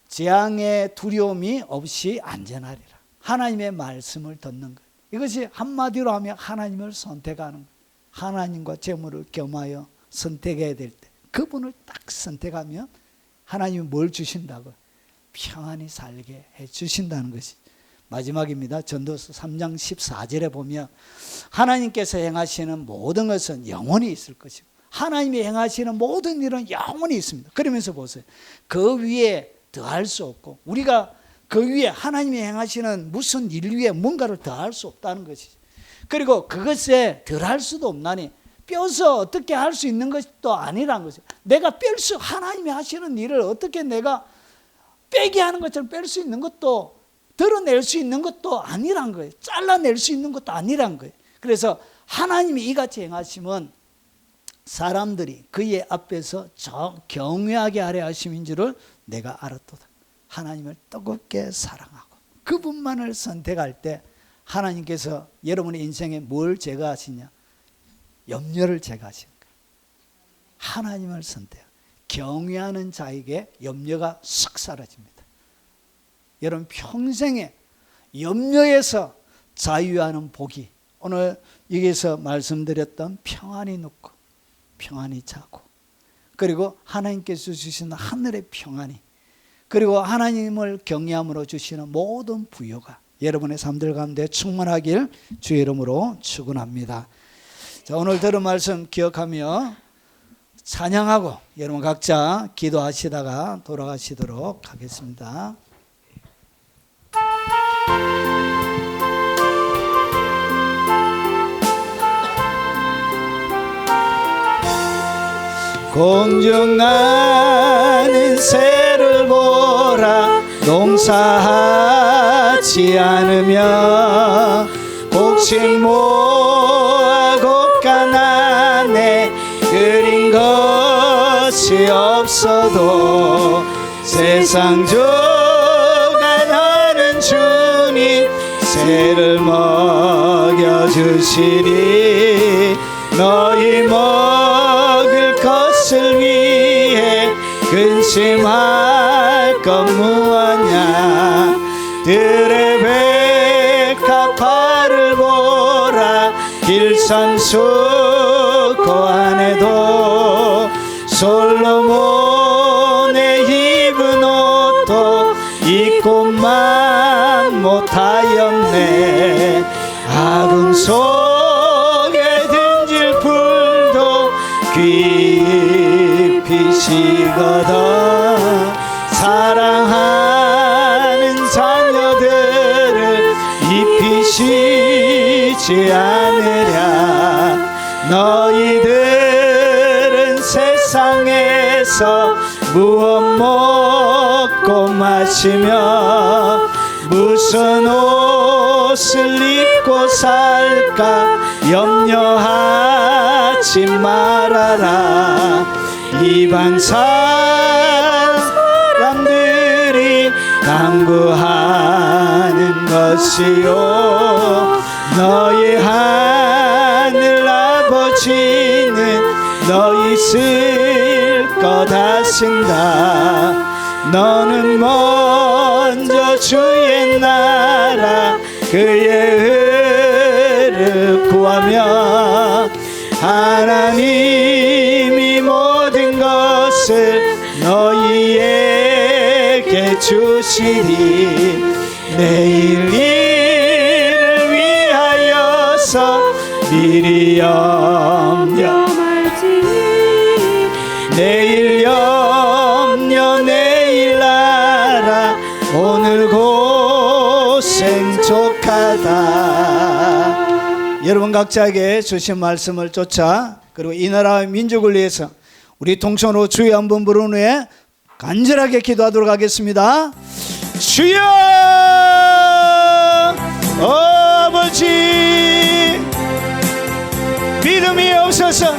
재앙의 두려움이 없이 안전하리라. 하나님의 말씀을 듣는 것. 이것이 한마디로 하면 하나님을 선택하는 것. 하나님과 재물을 겸하여 선택해야 될 때 그분을 딱 선택하면 하나님이 뭘 주신다고? 평안히 살게 해주신다는 것이. 마지막입니다. 전도서 3장 14절에 보면 하나님께서 행하시는 모든 것은 영원히 있을 것이고 하나님이 행하시는 모든 일은 영원히 있습니다. 그러면서 보세요. 그 위에 더할 수 없고 우리가 그 위에 하나님이 행하시는 무슨 일 위에 뭔가를 더할 수 없다는 것이죠. 그리고 그것에 덜할 수도 없나니 뼈서 어떻게 할 수 있는 것도 아니라는 것이죠. 내가 뺄 수 하나님이 하시는 일을 어떻게 내가 빼게 하는 것처럼 뺄 수 있는 것도 드러낼 수 있는 것도 아니란 거예요. 잘라낼 수 있는 것도 아니란 거예요. 그래서 하나님이 이같이 행하시면 사람들이 그의 앞에서 경외하게 하려 하심인 줄을 내가 알았도다. 하나님을 뜨겁게 사랑하고 그분만을 선택할 때 하나님께서 여러분의 인생에 뭘 제거하시냐? 염려를 제거하시는 거예요. 하나님을 선택. 경외하는 자에게 염려가 싹 사라집니다. 여러분 평생에 염려에서 자유하는 복이 오늘 여기서 말씀드렸던 평안이 눕고 평안이 자고 그리고 하나님께서 주시는 하늘의 평안이 그리고 하나님을 경외함으로 주시는 모든 부요가 여러분의 삶들 가운데 충만하길 주의 이름으로 축원합니다. 자, 오늘 들은 말씀 기억하며 찬양하고 여러분 각자 기도하시다가 돌아가시도록 하겠습니다. 공중나는 새를 보라 농사하지 않으며 곡식 모아 곶가난에 그린 것이 없어도 세상 주관하는 주님 새를 먹여주시리 너희 먹을 것을 위해 근심할 것 무엇냐 들의 백합화를 보라 길산수고 안에도 솔로몬의 입은 옷도 입고만 못하였네 아궁 속에 던질 불도 깊이 식어도 사랑하는 자녀들을 입히시지 않으랴 너희들은 세상에서 무엇 먹고 마시며 무슨 옷을 입고 살까 염려하지 말아라 이방 사람들이 강구하는 것이요 너희 하늘 아버지는 너희 쓸 것 하신다 너는 먼저 주의 나라 그의 의를 구하며 하나님이 모든 것을 너희에게 주시리 내일 일을 위하여서 미리 염려말지 내일 염려 내일 알아 오늘 고생 족하다 여러분 각자에게 주신 말씀을 쫓아 그리고 이 나라의 민족을 위해서 우리 통성으로 주여 한번 부른 후에 간절하게 기도하도록 하겠습니다. 주여 아버지 믿음이 없어서